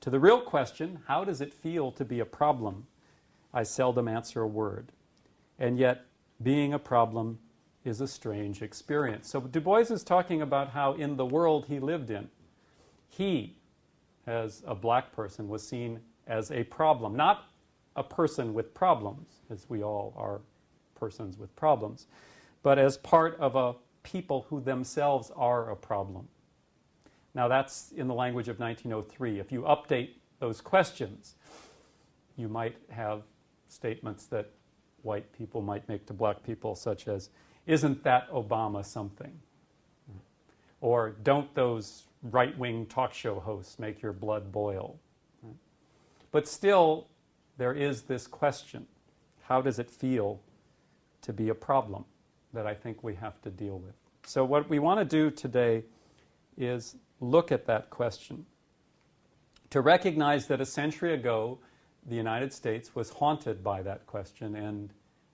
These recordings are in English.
To the real question, how does it feel to be a problem, I seldom answer a word. And yet, being a problem is a strange experience. So Du Bois is talking about how in the world he lived in, he, as a black person, was seen as a problem. Not a person with problems, as we all are persons with problems, but as part of a people who themselves are a problem. Now that's in the language of 1903. If you update those questions, you might have statements that white people might make to black people, such as, isn't that Obama something? Or don't those right-wing talk show hosts make your blood boil? But still, there is this question. How does it feel to be a problem that I think we have to deal with? So what we want to do today is look at that question. To recognize that a century ago, the United States was haunted by that question, and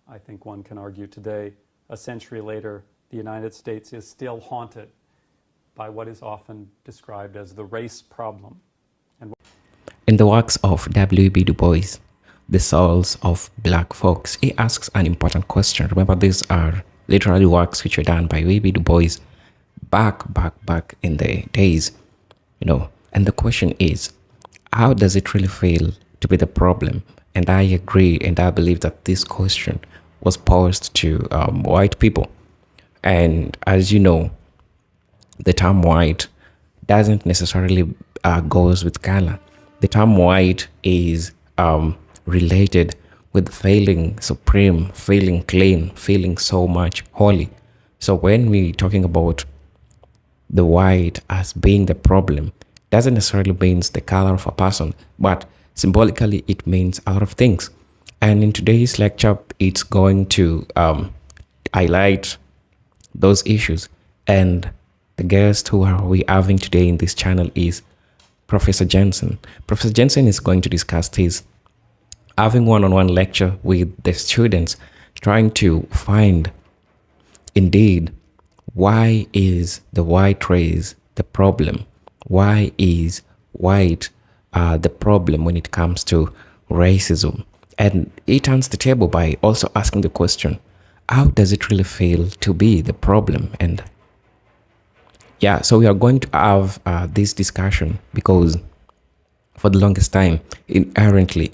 I think one can argue today, a century later, the United States is still haunted by what is often described as the race problem. In the works of W.E.B. Du Bois, The Souls of Black Folks, he asks an important question. Remember, these are literally works which were done by W.E.B. Du Bois back in the days, and the question is, how does it really feel to be the problem? And I agree, and I believe that this question was posed to white people. And as you know, the term white doesn't necessarily goes with color. The term white is related with feeling supreme, feeling clean, feeling so much holy. So when we're talking about the white as being the problem, doesn't necessarily means the color of a person, but symbolically it means a lot of things. And in today's lecture, it's going to highlight those issues. And the guest who are we having today in this channel is Professor Jensen. Professor Jensen is going to discuss this, having one-on-one lecture with the students, trying to find, indeed, why is the white race the problem? Why is white the problem when it comes to racism? And he turns the table by also asking the question, how does it really feel to be the problem? And yeah, so we are going to have this discussion because for the longest time, inherently,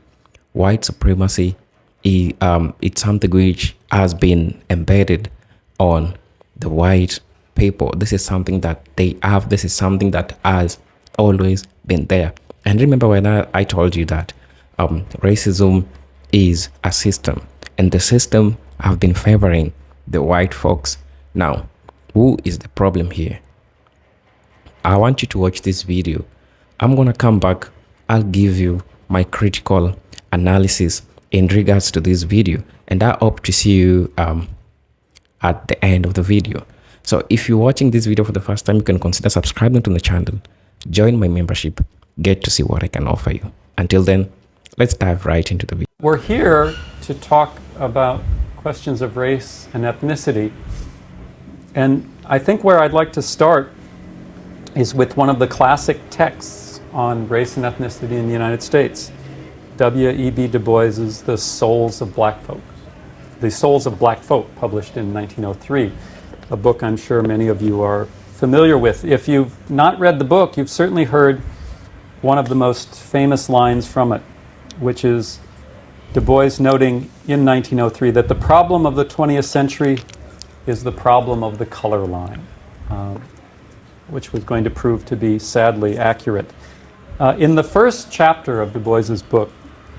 white supremacy it's something which has been embedded on the white people. This is something that they have. This is something that has always been there. And remember when I told you that racism is a system, and the system have been favoring the white folks. Now, who is the problem here? I want you to watch this video. I'm gonna come back. I'll give you my critical analysis in regards to this video, and I hope to see you at the end of the video. So if you're watching this video for the first time, you can consider subscribing to the channel, join my membership, get to see what I can offer you. Until then, let's dive right into the video. We're here to talk about questions of race and ethnicity, and I think where I'd like to start is with one of the classic texts on race and ethnicity in the United States, W.E.B. Du Bois's The Souls of Black Folk. The Souls of Black Folk, published in 1903, a book I'm sure many of you are familiar with. If you've not read the book, you've certainly heard one of the most famous lines from it, which is Du Bois noting in 1903 that the problem of the 20th century is the problem of the color line, which was going to prove to be sadly accurate. In the first chapter of Du Bois's book,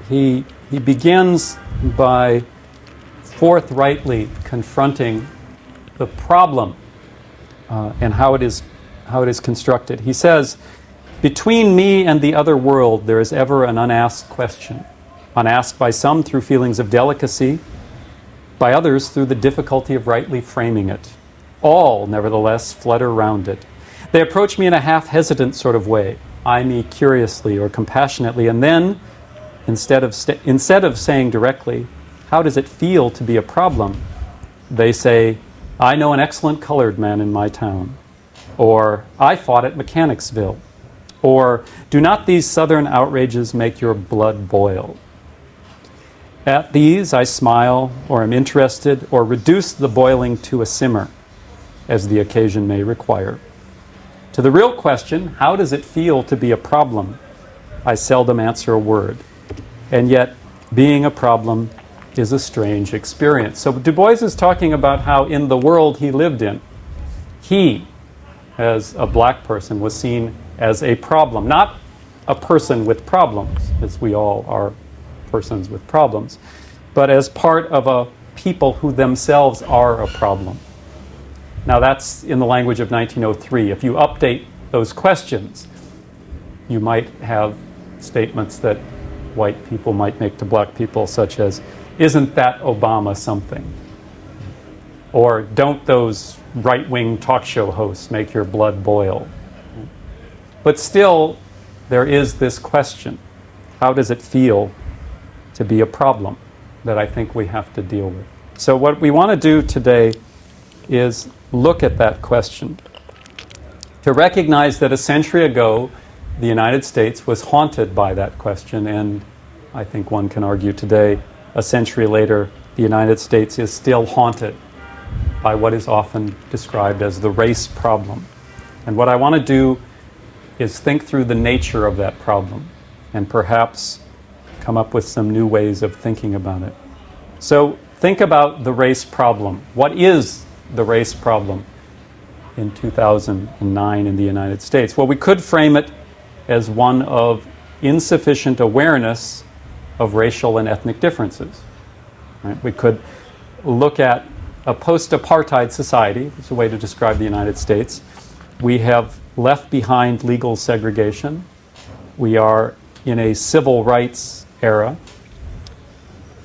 he begins by forthrightly confronting the problem and how it is constructed. He says, "Between me and the other world there is ever an unasked question, unasked by some through feelings of delicacy, by others through the difficulty of rightly framing it. All, nevertheless, flutter round it. They approach me in a half-hesitant sort of way, eye me curiously or compassionately, and then, instead of saying directly, 'How does it feel to be a problem?' they say, 'I know an excellent colored man in my town,' or 'I fought at Mechanicsville,' Or, do not these southern outrages make your blood boil? At these I smile, or am interested, or reduce the boiling to a simmer, as the occasion may require. To the real question, how does it feel to be a problem, I seldom answer a word. And yet, being a problem is a strange experience. So Du Bois is talking about how in the world he lived in, he, as a black person, was seen as a problem. Not a person with problems, as we all are persons with problems, but as part of a people who themselves are a problem. Now that's in the language of 1903. If you update those questions, you might have statements that white people might make to black people, such as, isn't that Obama something? Or, don't those right-wing talk show hosts make your blood boil? But still, there is this question. How does it feel to be a problem that I think we have to deal with? So what we want to do today is look at that question. To recognize that a century ago, the United States was haunted by that question, and I think one can argue today, a century later, the United States is still haunted by what is often described as the race problem. And what I want to do is think through the nature of that problem and perhaps come up with some new ways of thinking about it. So think about the race problem. What is the race problem in 2009 in the United States? Well, we could frame it as one of insufficient awareness of racial and ethnic differences. Right? We could look at a post-apartheid society, it's a way to describe the United States. We have left behind legal segregation. We are in a civil rights era.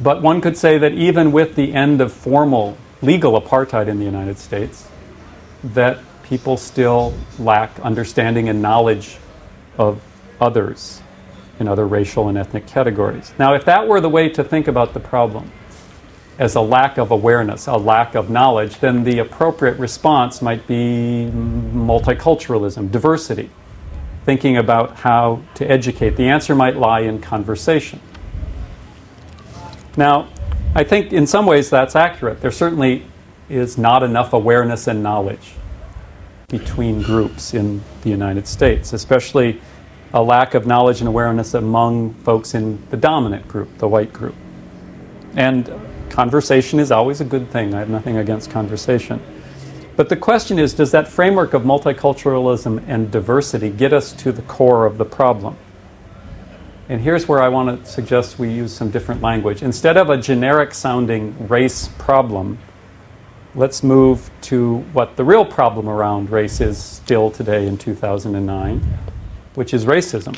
But one could say that even with the end of formal legal apartheid in the United States, that people still lack understanding and knowledge of others in other racial and ethnic categories. Now, if that were the way to think about the problem, as a lack of awareness, a lack of knowledge, then the appropriate response might be multiculturalism, diversity, thinking about how to educate. The answer might lie in conversation. Now, I think in some ways that's accurate. There certainly is not enough awareness and knowledge between groups in the United States, especially a lack of knowledge and awareness among folks in the dominant group, the white group. And conversation is always a good thing. I have nothing against conversation. But the question is, does that framework of multiculturalism and diversity get us to the core of the problem? And here's where I want to suggest we use some different language. Instead of a generic sounding race problem, let's move to what the real problem around race is still today in 2009, which is racism.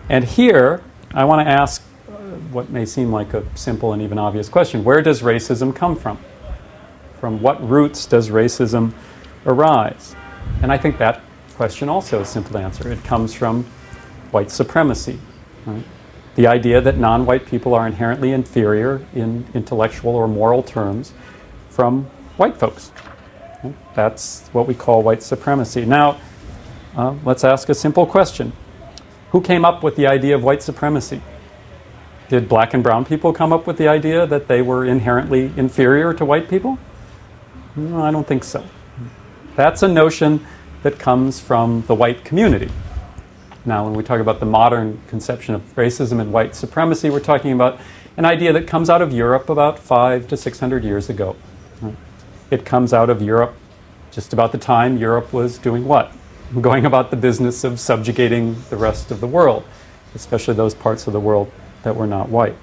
And here, I want to ask what may seem like a simple and even obvious question. Where does racism come from? From what roots does racism arise? And I think that question also is simple to answer. It comes from white supremacy. Right? The idea that non-white people are inherently inferior in intellectual or moral terms from white folks. Right? That's what we call white supremacy. Now, let's ask a simple question. Who came up with the idea of white supremacy? Did black and brown people come up with the idea that they were inherently inferior to white people? No, I don't think so. That's a notion that comes from the white community. Now, when we talk about the modern conception of racism and white supremacy, we're talking about an idea that comes out of Europe about 500 to 600 years ago. It comes out of Europe just about the time Europe was doing what? Going about the business of subjugating the rest of the world, especially those parts of the world that were not white.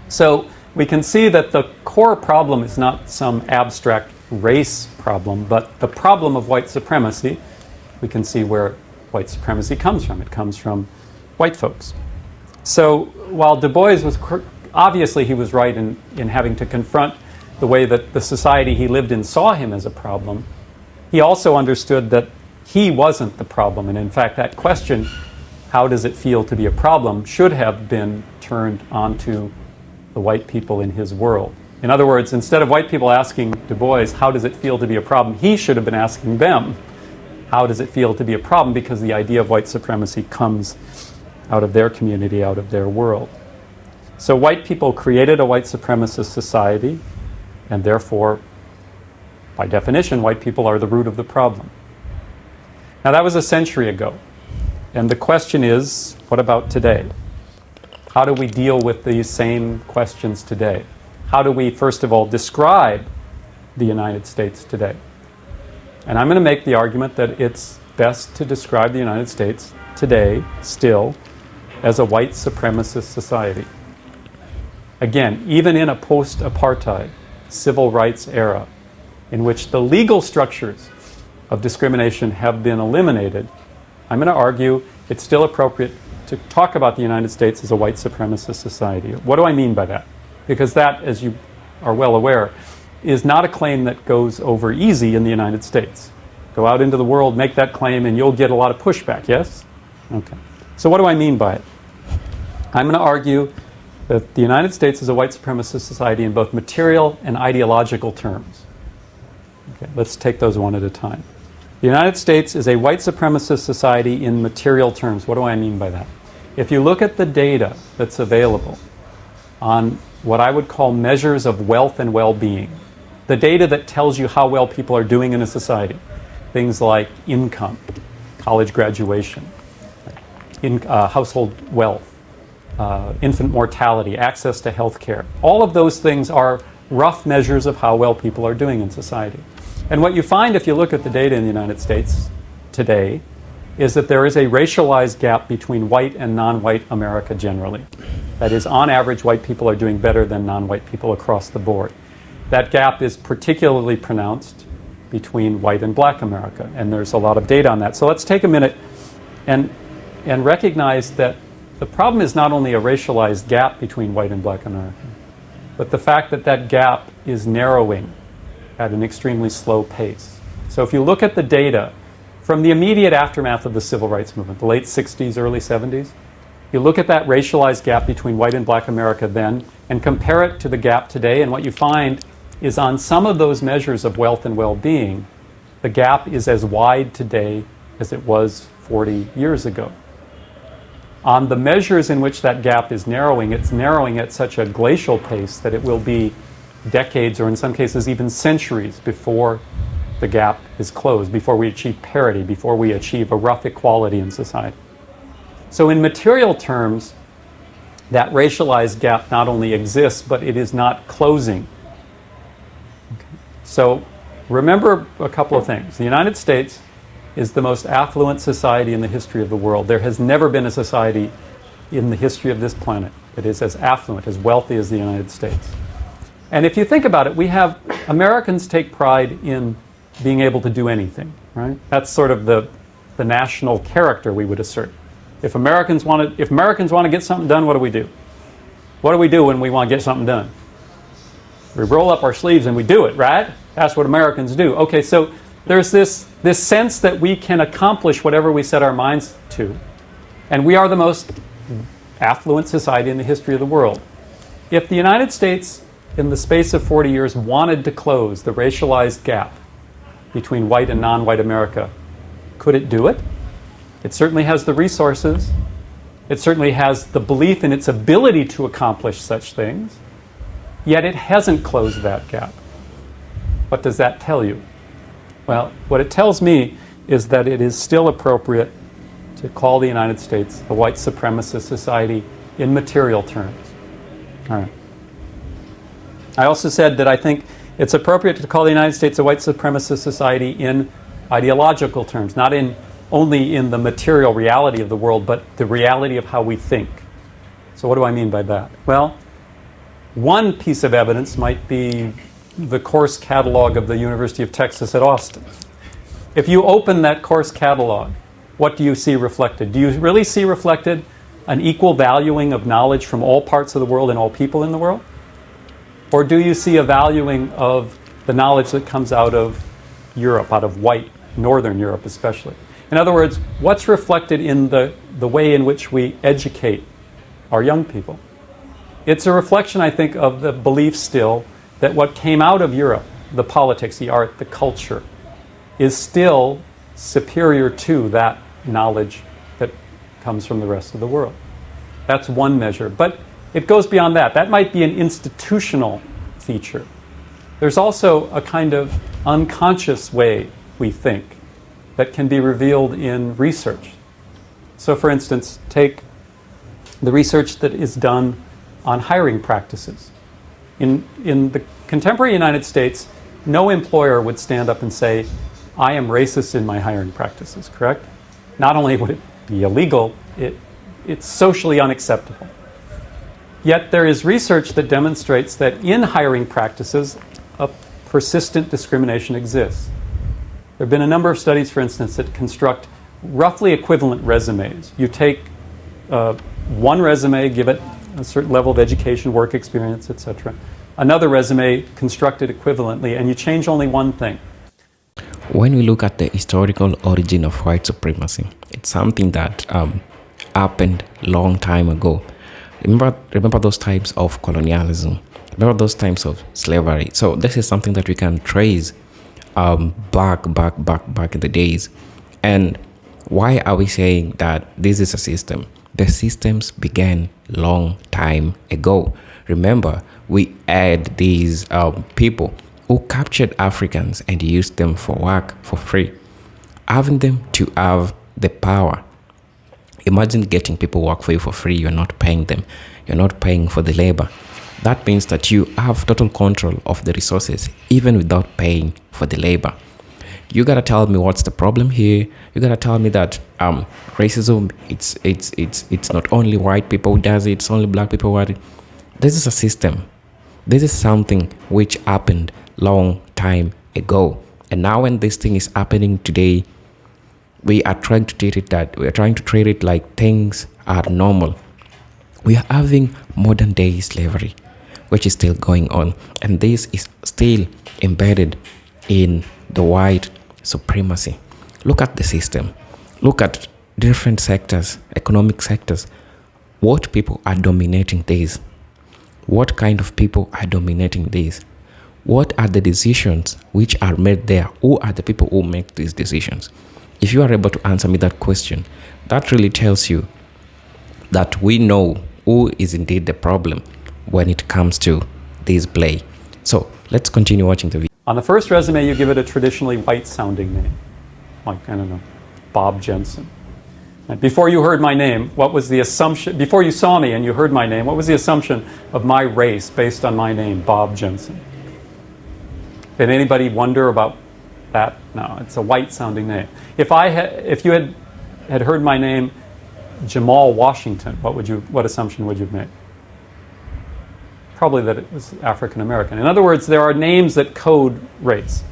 So we can see that the core problem is not some abstract race problem, but the problem of white supremacy. We can see where white supremacy comes from. It comes from white folks. So while Du Bois was, obviously he was right in having to confront the way that the society he lived in saw him as a problem, he also understood that he wasn't the problem. And in fact, that question, how does it feel to be a problem, should have been turned onto the white people in his world. In other words, instead of white people asking Du Bois, how does it feel to be a problem, he should have been asking them, how does it feel to be a problem, because the idea of white supremacy comes out of their community, out of their world. So white people created a white supremacist society, and therefore, by definition, white people are the root of the problem. Now that was a century ago, and the question is, what about today? How do we deal with these same questions today? How do we, first of all, describe the United States today? And I'm going to make the argument that it's best to describe the United States today, still, as a white supremacist society. Again, even in a post-apartheid civil rights era, in which the legal structures of discrimination have been eliminated, I'm going to argue it's still appropriate to talk about the United States as a white supremacist society. What do I mean by that? Because that, as you are well aware, is not a claim that goes over easy in the United States. Go out into the world, make that claim, and you'll get a lot of pushback, yes? Okay. So what do I mean by it? I'm going to argue that the United States is a white supremacist society in both material and ideological terms. Okay, let's take those one at a time. The United States is a white supremacist society in material terms. What do I mean by that? If you look at the data that's available on what I would call measures of wealth and well-being, the data that tells you how well people are doing in a society, things like income, college graduation, household wealth, infant mortality, access to health care, all of those things are rough measures of how well people are doing in society. And what you find if you look at the data in the United States today is that there is a racialized gap between white and non-white America generally. That is, on average, white people are doing better than non-white people across the board. That gap is particularly pronounced between white and black America, and there's a lot of data on that. So let's take a minute and recognize that the problem is not only a racialized gap between white and black America, but the fact that that gap is narrowing at an extremely slow pace. So if you look at the data from the immediate aftermath of the civil rights movement, the late 60s, early 70s, you look at that racialized gap between white and black America then and compare it to the gap today, and what you find is on some of those measures of wealth and well-being, the gap is as wide today as it was 40 years ago. On the measures in which that gap is narrowing, it's narrowing at such a glacial pace that it will be decades, or in some cases even centuries, before the gap is closed, before we achieve parity, before we achieve a rough equality in society. So in material terms, that racialized gap not only exists, but it is not closing. Okay. So remember a couple of things. The United States is the most affluent society in the history of the world. There has never been a society in the history of this planet that is as affluent, as wealthy as the United States. And if you think about it, Americans take pride in being able to do anything, right? That's sort of the national character we would assert. If Americans want to get something done, what do we do? What do we do when we want to get something done? We roll up our sleeves and we do it, right? That's what Americans do. Okay, so there's this sense that we can accomplish whatever we set our minds to. And we are the most affluent society in the history of the world. If the United States, in the space of 40 years, wanted to close the racialized gap between white and non-white America, could it do it? It certainly has the resources. It certainly has the belief in its ability to accomplish such things. Yet it hasn't closed that gap. What does that tell you? Well, what it tells me is that it is still appropriate to call the United States a white supremacist society in material terms. All right. I also said that I think it's appropriate to call the United States a white supremacist society in ideological terms, not only in the material reality of the world, but the reality of how we think. So what do I mean by that? Well, one piece of evidence might be the course catalog of the University of Texas at Austin. If you open that course catalog, what do you see reflected? Do you really see reflected an equal valuing of knowledge from all parts of the world and all people in the world? Or do you see a valuing of the knowledge that comes out of Europe, out of white, Northern Europe especially? In other words, what's reflected in the way in which we educate our young people? It's a reflection, I think, of the belief still that what came out of Europe, the politics, the art, the culture, is still superior to that knowledge that comes from the rest of the world. That's one measure. But it goes beyond that. That might be an institutional feature. There's also a kind of unconscious way we think that can be revealed in research. So for instance, take the research that is done on hiring practices. In the contemporary United States, no employer would stand up and say, I am racist in my hiring practices, correct? Not only would it be illegal, it's socially unacceptable. Yet there is research that demonstrates that in hiring practices, a persistent discrimination exists. There have been a number of studies, for instance, that construct roughly equivalent resumes. You take one resume, give it a certain level of education, work experience, etc. Another resume, constructed equivalently, and you change only one thing. When we look at the historical origin of white supremacy, it's something that happened long time ago. Remember those times of colonialism. Remember those times of slavery. So this is something that we can trace back in the days. And why are we saying that this is a system? The systems began long time ago. Remember, we had these people who captured Africans and used them for work for free, having them to have the power. Imagine getting people work for you for free. You're not paying them. You're not paying for the labor. That means that you have total control of the resources, even without paying for the labor. You gotta tell me what's the problem here. You gotta tell me that racism, it's not only white people who does it, it's only black people who do it. This is a system. This is something which happened long time ago. And now when this thing is happening today, we are trying to treat it like things are normal. We are having modern day slavery, which is still going on. And this is still embedded in the white supremacy. Look at the system. Look at different sectors, economic sectors. What people are dominating this? What kind of people are dominating this? What are the decisions which are made there? Who are the people who make these decisions? If you are able to answer me that question, that really tells you that we know who is indeed the problem when it comes to this play. So let's continue watching the video. On the first resume, you give it a traditionally white-sounding name, like, I don't know, Bob Jensen. And before you heard my name, what was the assumption, before you saw me and you heard my name, what was the assumption of my race based on my name, Bob Jensen? Did anybody wonder about that? No, it's a white-sounding name. If you had heard my name, Jamal Washington, what assumption would you have made? Probably that it was African American. In other words, there are names that code race.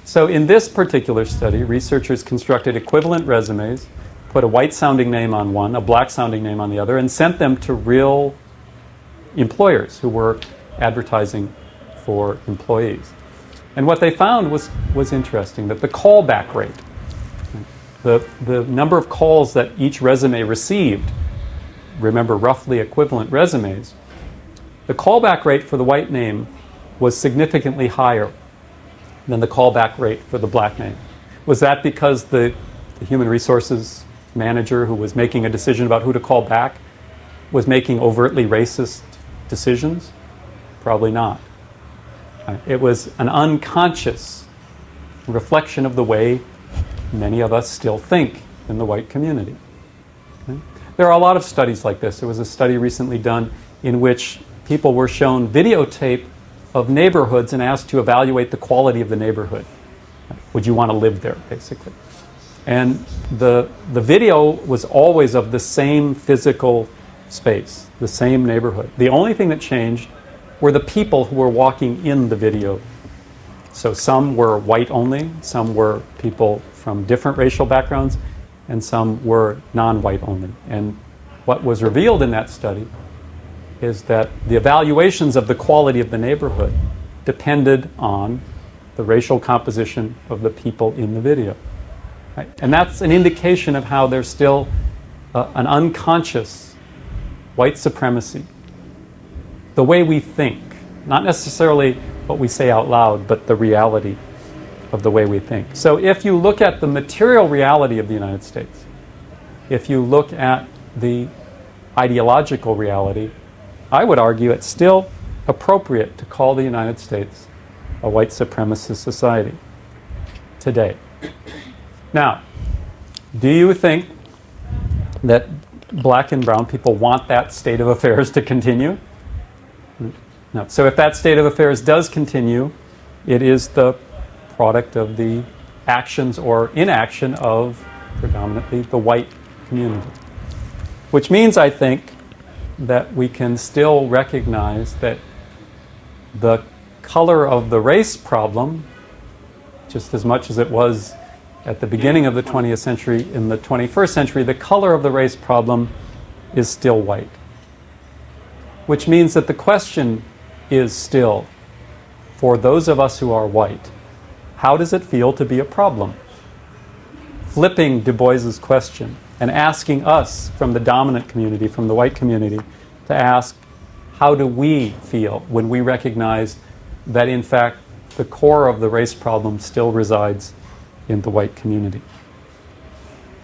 So in this particular study, researchers constructed equivalent resumes, put a white-sounding name on one, a black-sounding name on the other, and sent them to real employers who were advertising for employees. And what they found was interesting, that the callback rate, the number of calls that each resume received, remember roughly equivalent resumes, the callback rate for the white name was significantly higher than the callback rate for the black name. Was that because the human resources manager who was making a decision about who to call back was making overtly racist decisions? Probably not. It was an unconscious reflection of the way many of us still think in the white community. Okay? There are a lot of studies like this. There was a study recently done in which people were shown videotape of neighborhoods and asked to evaluate the quality of the neighborhood. Would you want to live there, basically? And the video was always of the same physical space, the same neighborhood. The only thing that changed were the people who were walking in the video. So some were white only, some were people from different racial backgrounds, and some were non-white only. And what was revealed in that study is that the evaluations of the quality of the neighborhood depended on the racial composition of the people in the video. Right? And that's an indication of how there's still an unconscious white supremacy. The way we think, not necessarily what we say out loud, but the reality of the way we think. So if you look at the material reality of the United States, if you look at the ideological reality, I would argue it's still appropriate to call the United States a white supremacist society today. Now, do you think that black and brown people want that state of affairs to continue? No. So if that state of affairs does continue, it is the product of the actions or inaction of predominantly the white community. Which means, I think, that we can still recognize that the color of the race problem, just as much as it was at the beginning of the 20th century, in the 21st century, the color of the race problem is still white. Which means that the question is still, for those of us who are white, how does it feel to be a problem? Flipping Du Bois's question and asking us from the dominant community, from the white community, to ask, how do we feel when we recognize that in fact the core of the race problem still resides in the white community?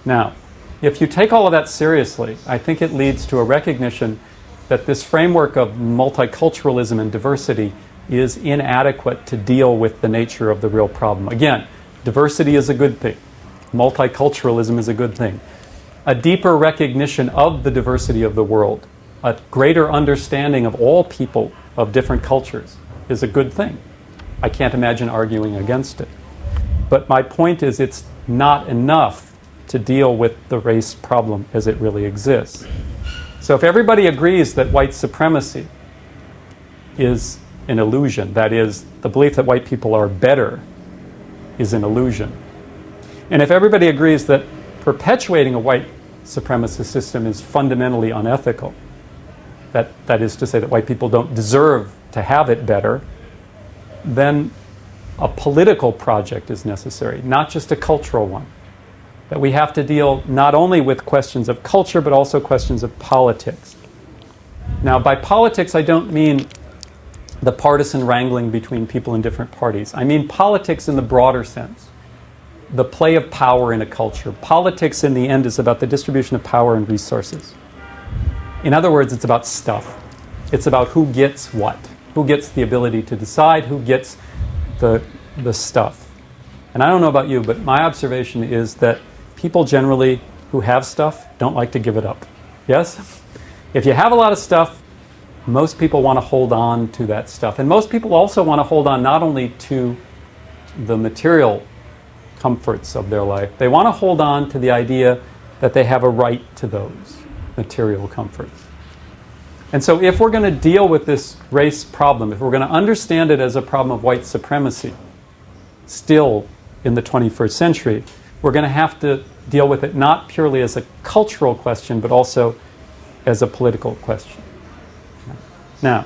Now, if you take all of that seriously, I think it leads to a recognition that this framework of multiculturalism and diversity is inadequate to deal with the nature of the real problem. Again, diversity is a good thing. Multiculturalism is a good thing. A deeper recognition of the diversity of the world, a greater understanding of all people of different cultures is a good thing. I can't imagine arguing against it. But my point is, it's not enough to deal with the race problem as it really exists. So if everybody agrees that white supremacy is an illusion, that is, the belief that white people are better is an illusion, and if everybody agrees that perpetuating a white supremacist system is fundamentally unethical, that is to say that white people don't deserve to have it better, then a political project is necessary, not just a cultural one. That we have to deal not only with questions of culture, but also questions of politics. Now, by politics, I don't mean the partisan wrangling between people in different parties. I mean politics in the broader sense. The play of power in a culture. Politics, in the end, is about the distribution of power and resources. In other words, it's about stuff. It's about who gets what. Who gets the ability to decide, who gets the stuff. And I don't know about you, but my observation is that people generally who have stuff don't like to give it up. Yes? If you have a lot of stuff, most people want to hold on to that stuff. And most people also want to hold on not only to the material comforts of their life, they want to hold on to the idea that they have a right to those material comforts. And so if we're going to deal with this race problem, if we're going to understand it as a problem of white supremacy, still in the 21st century, we're going to have to deal with it not purely as a cultural question, but also as a political question. Now,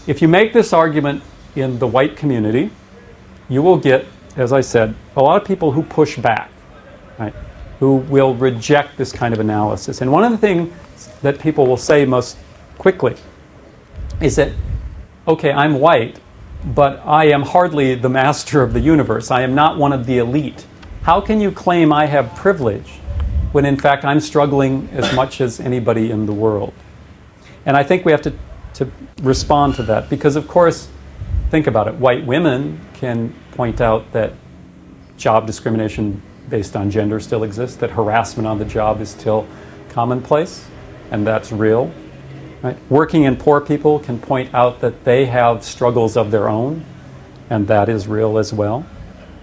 if you make this argument in the white community, you will get, as I said, a lot of people who push back, right? Who will reject this kind of analysis. And one of the things that people will say most quickly is that, okay, I'm white, but I am hardly the master of the universe. I am not one of the elite. How can you claim I have privilege when in fact I'm struggling as much as anybody in the world? And I think we have to respond to that because, of course, think about it. White women can point out that job discrimination based on gender still exists, that harassment on the job is still commonplace, and that's real. Right? Working and poor people can point out that they have struggles of their own, and that is real as well.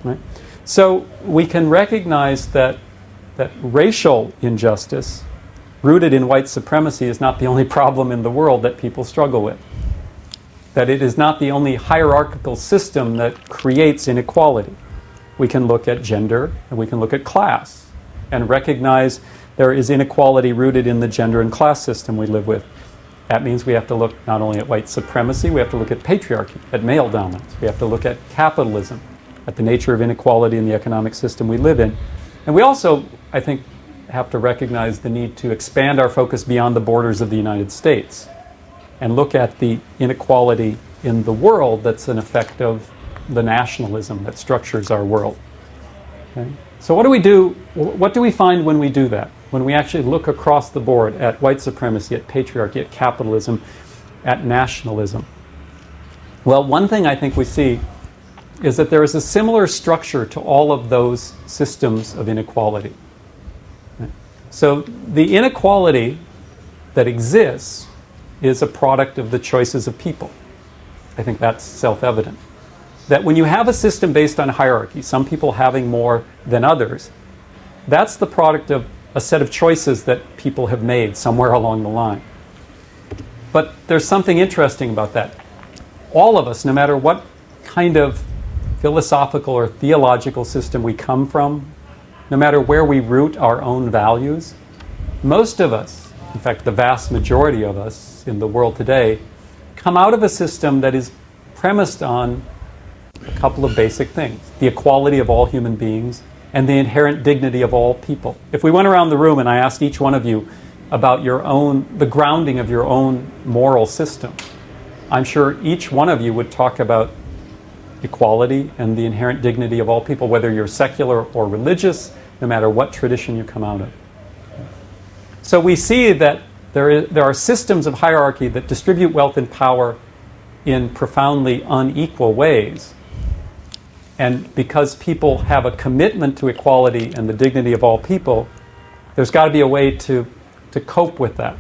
Right? So we can recognize that racial injustice rooted in white supremacy is not the only problem in the world that people struggle with. That it is not the only hierarchical system that creates inequality. We can look at gender and we can look at class and recognize there is inequality rooted in the gender and class system we live with. That means we have to look not only at white supremacy, we have to look at patriarchy, at male dominance. We have to look at capitalism, at the nature of inequality in the economic system we live in. And we also, I think, have to recognize the need to expand our focus beyond the borders of the United States and look at the inequality in the world that's an effect of the nationalism that structures our world. Okay? So what do we do? What do we find when we do that? When we actually look across the board at white supremacy, at patriarchy, at capitalism, at nationalism? Well, one thing I think we see is that there is a similar structure to all of those systems of inequality. Okay? So the inequality that exists is a product of the choices of people. I think that's self-evident. That when you have a system based on hierarchy, some people having more than others, that's the product of a set of choices that people have made somewhere along the line. But there's something interesting about that. All of us, no matter what kind of philosophical or theological system we come from, no matter where we root our own values, most of us, in fact the vast majority of us in the world today, come out of a system that is premised on a couple of basic things: the equality of all human beings and the inherent dignity of all people. If we went around the room and I asked each one of you about the grounding of your own moral system, I'm sure each one of you would talk about equality and the inherent dignity of all people, whether you're secular or religious, no matter what tradition you come out of. So we see that there are systems of hierarchy that distribute wealth and power in profoundly unequal ways. And because people have a commitment to equality and the dignity of all people, there's got to be a way to cope with that.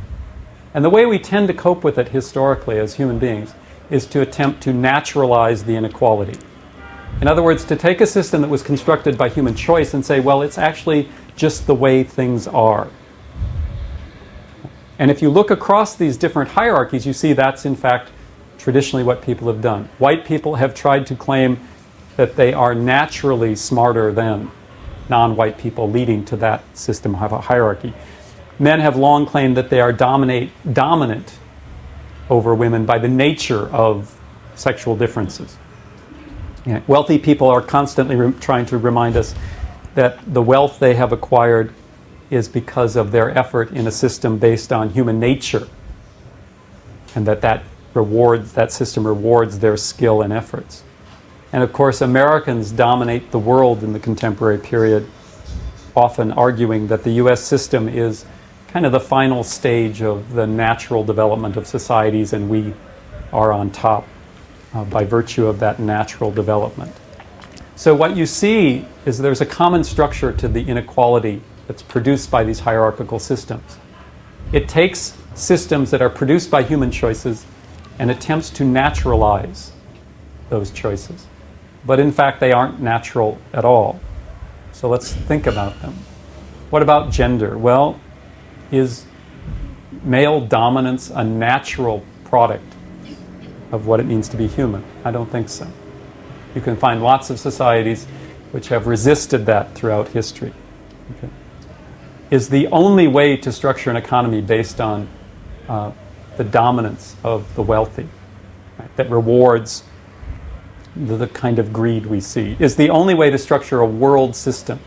And the way we tend to cope with it historically as human beings is to attempt to naturalize the inequality. In other words, to take a system that was constructed by human choice and say, well, it's actually just the way things are. And if you look across these different hierarchies, you see that's in fact traditionally what people have done. White people have tried to claim that they are naturally smarter than non-white people, leading to that system of a hierarchy. Men have long claimed that they are dominant over women by the nature of sexual differences. Yeah. Wealthy people are constantly trying to remind us that the wealth they have acquired is because of their effort in a system based on human nature, and that system rewards their skill and efforts. And of course, Americans dominate the world in the contemporary period, often arguing that the US system is kind of the final stage of the natural development of societies, and we are on top by virtue of that natural development. So what you see is there's a common structure to the inequality that's produced by these hierarchical systems. It takes systems that are produced by human choices and attempts to naturalize those choices. But in fact, they aren't natural at all. So let's think about them. What about gender? Well, is male dominance a natural product of what it means to be human? I don't think so. You can find lots of societies which have resisted that throughout history. Okay. Is the only way to structure an economy based on the dominance of the wealthy, right, that rewards the kind of greed we see? Is the only way to structure a world system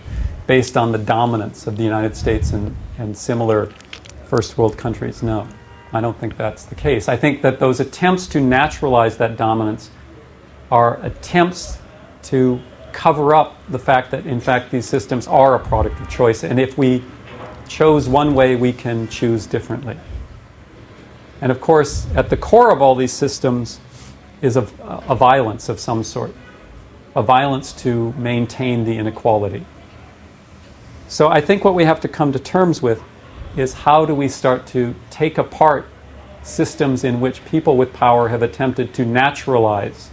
based on the dominance of the United States and similar first world countries? No, I don't think that's the case. I think that those attempts to naturalize that dominance are attempts to cover up the fact that in fact these systems are a product of choice, and if we chose one way, we can choose differently. And of course, at the core of all these systems is a violence of some sort, a violence to maintain the inequality. So I think what we have to come to terms with is how do we start to take apart systems in which people with power have attempted to naturalize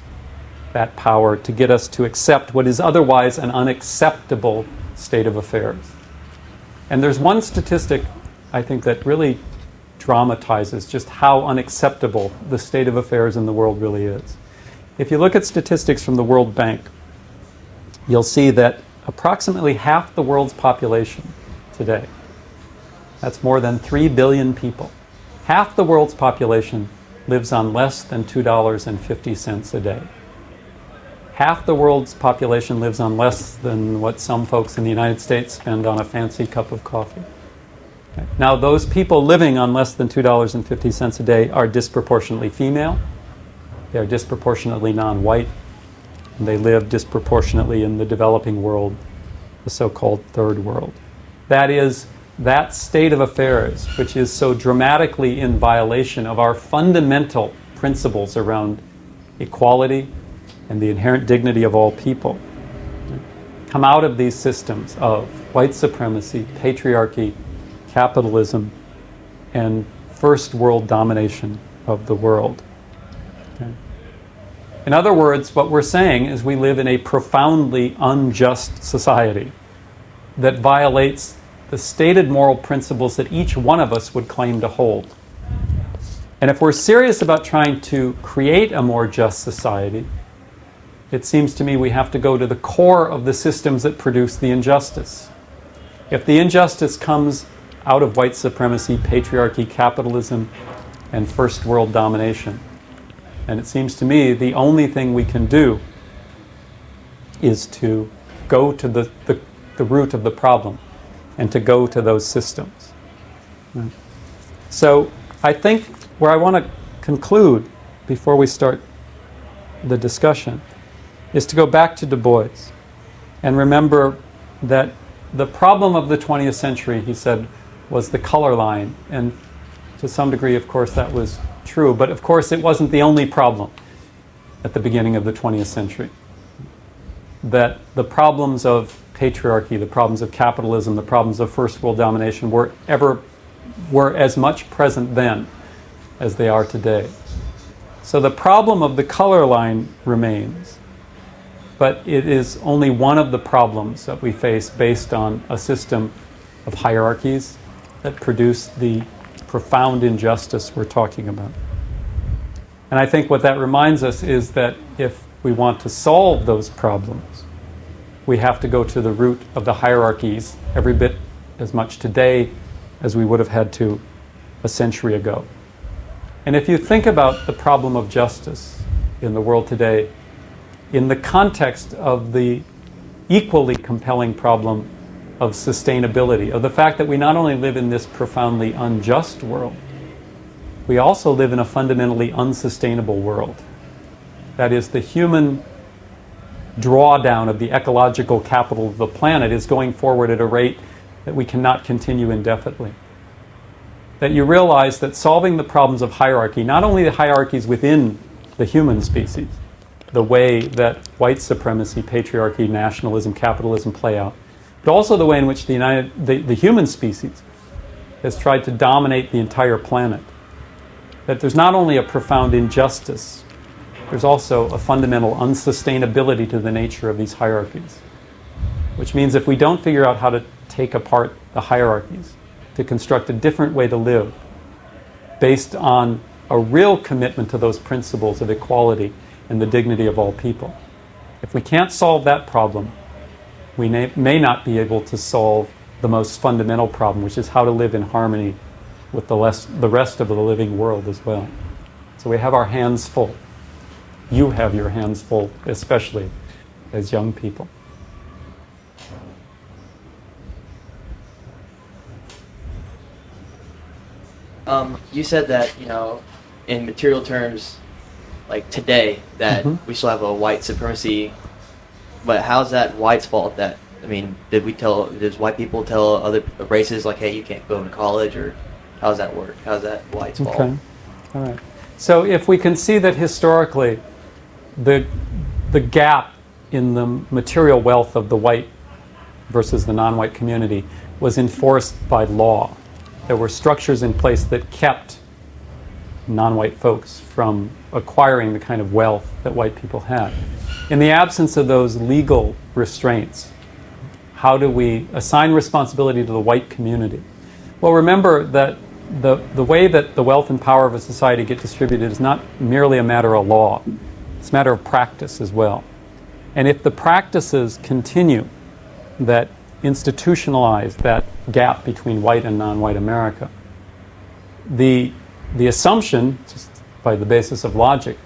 that power to get us to accept what is otherwise an unacceptable state of affairs. And there's one statistic, I think, that really dramatizes just how unacceptable the state of affairs in the world really is. If you look at statistics from the World Bank, you'll see that approximately half the world's population today, that's more than 3 billion people, half the world's population lives on less than $2.50 a day. Half the world's population lives on less than what some folks in the United States spend on a fancy cup of coffee. Okay. Now, those people living on less than $2.50 a day are disproportionately female, they're disproportionately non-white, And they live disproportionately in the developing world, the so-called third world. That is, that state of affairs, which is so dramatically in violation of our fundamental principles around equality and the inherent dignity of all people, come out of these systems of white supremacy, patriarchy, capitalism, and first world domination of the world. Okay. In other words, what we're saying is we live in a profoundly unjust society that violates the stated moral principles that each one of us would claim to hold. And if we're serious about trying to create a more just society, it seems to me we have to go to the core of the systems that produce the injustice. If the injustice comes out of white supremacy, patriarchy, capitalism, and first world domination, and it seems to me the only thing we can do is to go to the root of the problem and to go to those systems. Right. So I think where I want to conclude before we start the discussion is to go back to Du Bois and remember that the problem of the 20th century, he said, was the color line. And to some degree, of course, that was true. But of course, it wasn't the only problem at the beginning of the 20th century. That the problems of patriarchy, the problems of capitalism, the problems of first world domination were as much present then as they are today. So the problem of the color line remains, but it is only one of the problems that we face based on a system of hierarchies that produce the profound injustice we're talking about. And I think what that reminds us is that if we want to solve those problems, we have to go to the root of the hierarchies every bit as much today as we would have had to a century ago. And if you think about the problem of justice in the world today, in the context of the equally compelling problem of sustainability, of the fact that we not only live in this profoundly unjust world, we also live in a fundamentally unsustainable world. That is, the human drawdown of the ecological capital of the planet is going forward at a rate that we cannot continue indefinitely. That you realize that solving the problems of hierarchy, not only the hierarchies within the human species, the way that white supremacy, patriarchy, nationalism, capitalism play out, but also the way in which the human species has tried to dominate the entire planet. That there's not only a profound injustice, there's also a fundamental unsustainability to the nature of these hierarchies. Which means if we don't figure out how to take apart the hierarchies, to construct a different way to live, based on a real commitment to those principles of equality and the dignity of all people. If we can't solve that problem, we may not be able to solve the most fundamental problem, which is how to live in harmony with the rest of the living world as well. So we have our hands full. You have your hands full, especially as young people. You said that, in material terms, like today, that we still have a white supremacy, but how's that white's fault? Does white people tell other races, like, hey, you can't go to college, or how does that work? How's that white's fault? Okay, all right. So if we can see that historically, the gap in the material wealth of the white versus the non-white community was enforced by law. There were structures in place that kept non-white folks from acquiring the kind of wealth that white people had. In the absence of those legal restraints, how do we assign responsibility to the white community? Well, remember that the way that the wealth and power of a society get distributed is not merely a matter of law. It's a matter of practice as well. And if the practices continue that institutionalize that gap between white and non-white America, the assumption, just by the basis of logic,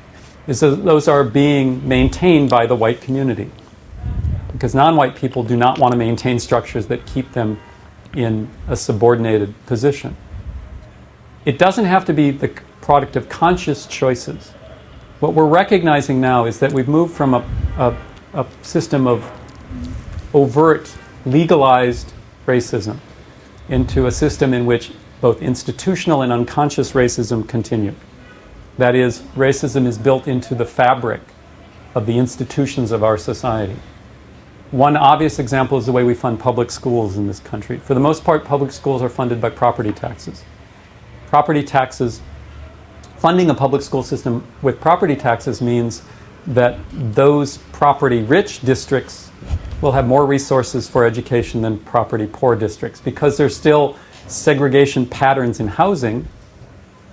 is that those are being maintained by the white community. Because non-white people do not want to maintain structures that keep them in a subordinated position. It doesn't have to be the product of conscious choices, What we're recognizing now is that we've moved from a system of overt, legalized racism into a system in which both institutional and unconscious racism continue. That is, racism is built into the fabric of the institutions of our society. One obvious example is the way we fund public schools in this country. For the most part, public schools are funded by property taxes. Property taxes, funding a public school system with property taxes means that those property-rich districts will have more resources for education than property-poor districts. Because there's still segregation patterns in housing,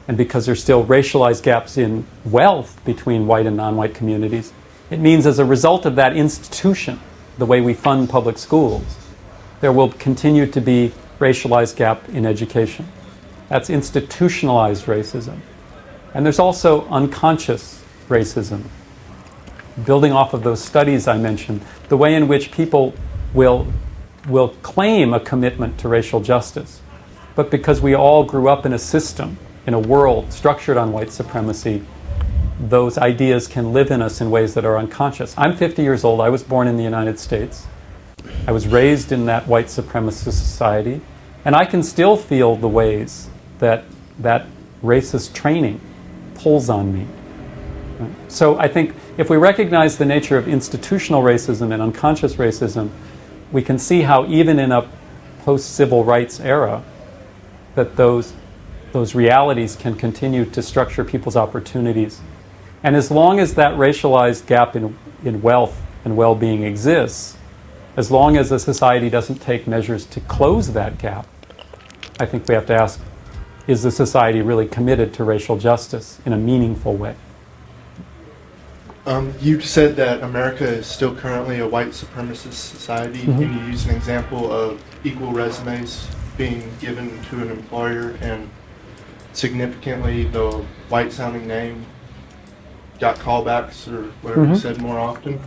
and because there's still racialized gaps in wealth between white and non-white communities, it means as a result of that institution, the way we fund public schools, there will continue to be racialized gap in education. That's institutionalized racism. And there's also unconscious racism. Building off of those studies I mentioned, the way in which people will claim a commitment to racial justice, but because we all grew up in a system, in a world structured on white supremacy, those ideas can live in us in ways that are unconscious. I'm 50 years old. I was born in the United States. I was raised in that white supremacist society, and I can still feel the ways that that racist training pulls on me. Right? So I think if we recognize the nature of institutional racism and unconscious racism, we can see how even in a post-civil rights era, that those realities can continue to structure people's opportunities. And as long as that racialized gap in wealth and well-being exists, as long as a society doesn't take measures to close that gap, I think we have to ask, is the society really committed to racial justice in a meaningful way? You said that America is still currently a white supremacist society, and you used an example of equal resumes being given to an employer, and significantly the white-sounding name got callbacks, or whatever you said, more often.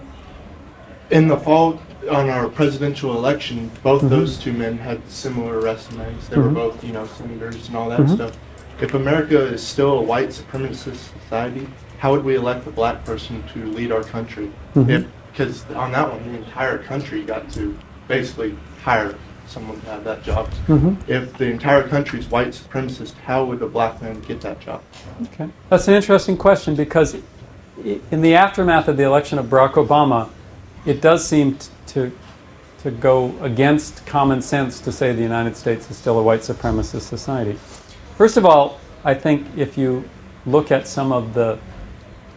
In the fall, on our presidential election, both those two men had similar resumes. They were both, senators and all that stuff. If America is still a white supremacist society, how would we elect a black person to lead our country? Because on that one, the entire country got to basically hire someone to have that job. If the entire country is white supremacist, how would a black man get that job? Okay, that's an interesting question, because in the aftermath of the election of Barack Obama, it does seem to go against common sense to say the United States is still a white supremacist society. First of all, I think if you look at some of the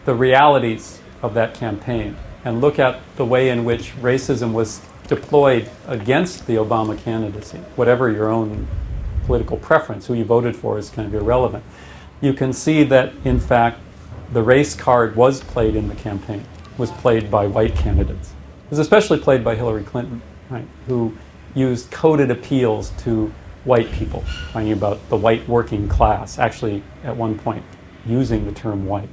realities of that campaign and look at the way in which racism was deployed against the Obama candidacy, whatever your own political preference, who you voted for is kind of irrelevant, you can see that, in fact, the race card was played in the campaign, was played by white candidates. It was especially played by Hillary Clinton, right, who used coded appeals to white people, talking about the white working class, actually at one point using the term white.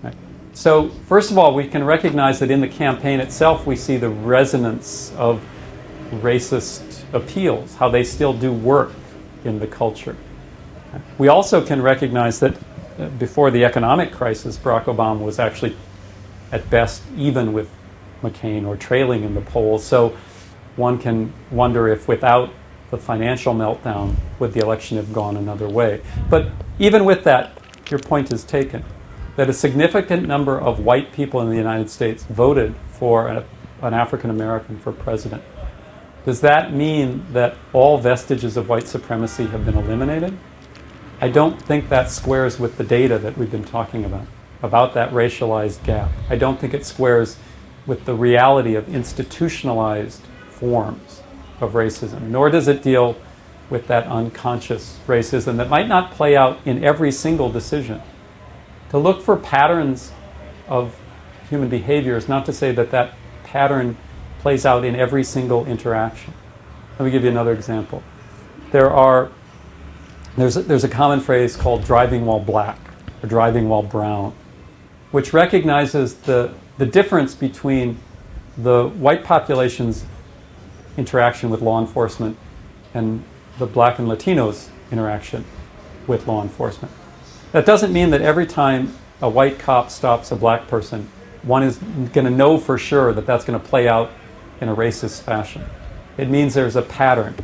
Right. So first of all, we can recognize that in the campaign itself we see the resonance of racist appeals, how they still do work in the culture. We also can recognize that before the economic crisis, Barack Obama was actually at best even with McCain or trailing in the polls. So one can wonder if without the financial meltdown, would the election have gone another way. But even with that, your point is taken, that a significant number of white people in the United States voted for an African American for president. Does that mean that all vestiges of white supremacy have been eliminated? I don't think that squares with the data that we've been talking about that racialized gap. I don't think it squares with the reality of institutionalized forms of racism, nor does it deal with that unconscious racism that might not play out in every single decision. To look for patterns of human behavior is not to say that that pattern plays out in every single interaction. Let me give you another example. There's a common phrase called driving while black or driving while brown, which recognizes the difference between the white population's interaction with law enforcement and the black and Latinos' interaction with law enforcement. That doesn't mean that every time a white cop stops a black person, one is going to know for sure that that's going to play out in a racist fashion. It means there's a pattern,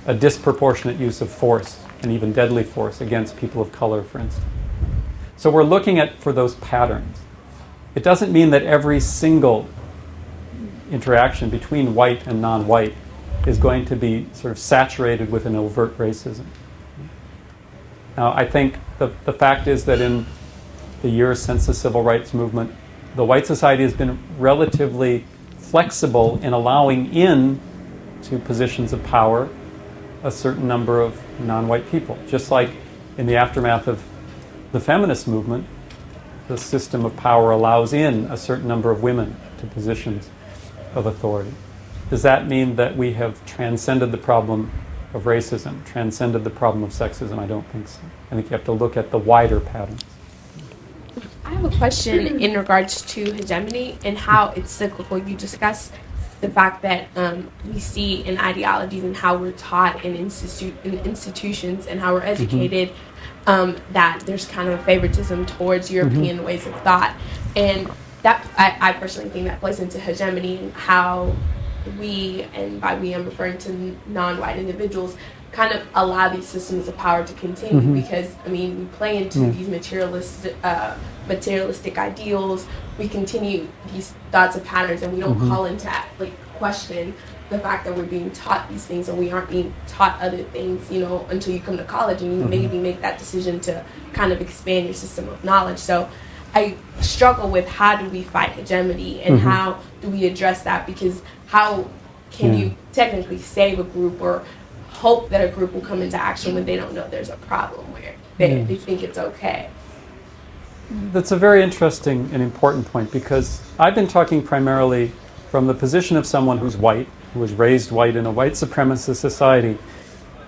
a disproportionate use of force, and even deadly force against people of color, for instance. So we're looking for those patterns. It doesn't mean that every single interaction between white and non-white is going to be sort of saturated with an overt racism. Now, I think the fact is that in the years since the civil rights movement, the white society has been relatively flexible in allowing in to positions of power a certain number of non-white people. Just like in the aftermath of the feminist movement, the system of power allows in a certain number of women to positions of authority. Does that mean that we have transcended the problem of racism, transcended the problem of sexism? I don't think so. I think you have to look at the wider patterns. I have a question in regards to hegemony and how it's cyclical. You discussed the fact that we see in ideologies and how we're taught in institutions and how we're educated that there's kind of a favoritism towards European ways of thought. And that, I personally think that plays into hegemony and how we, and by we I'm referring to non-white individuals, kind of allow these systems of power to continue because, I mean, we play into these materialistic ideals, we continue these thoughts and patterns, and we don't call into question the fact that we're being taught these things and we aren't being taught other things, you know, until you come to college and you maybe make that decision to kind of expand your system of knowledge. So I struggle with how do we fight hegemony and how do we address that, because how can you technically save a group or hope that a group will come into action when they don't know there's a problem where they think it's okay? That's a very interesting and important point, because I've been talking primarily from the position of someone who's white, who was raised white in a white supremacist society,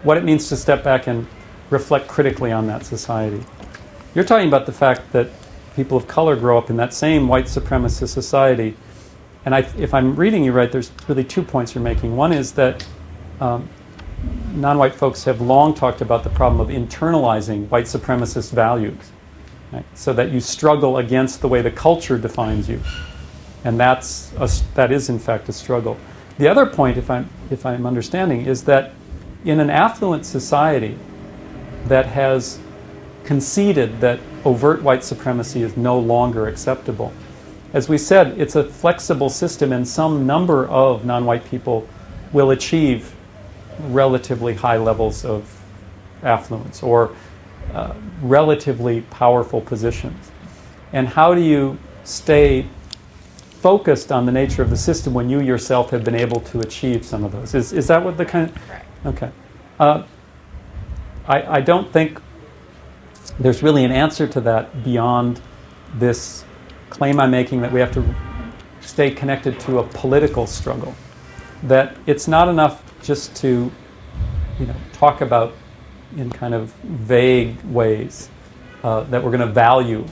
what it means to step back and reflect critically on that society. You're talking about the fact that people of color grow up in that same white supremacist society. And if I'm reading you right, there's really 2 points you're making. One is that non-white folks have long talked about the problem of internalizing white supremacist values, right? So that you struggle against the way the culture defines you. And that is in fact a struggle. The other point, if I'm understanding, is that in an affluent society that has conceded that overt white supremacy is no longer acceptable, as we said, it's a flexible system, and some number of non-white people will achieve relatively high levels of affluence or relatively powerful positions. And how do you stay focused on the nature of the system when you yourself have been able to achieve some of those? Is that what the kind of... Correct. Okay. I don't think there's really an answer to that beyond this claim I'm making that we have to stay connected to a political struggle. That it's not enough just to, talk about in kind of vague ways that we're going to value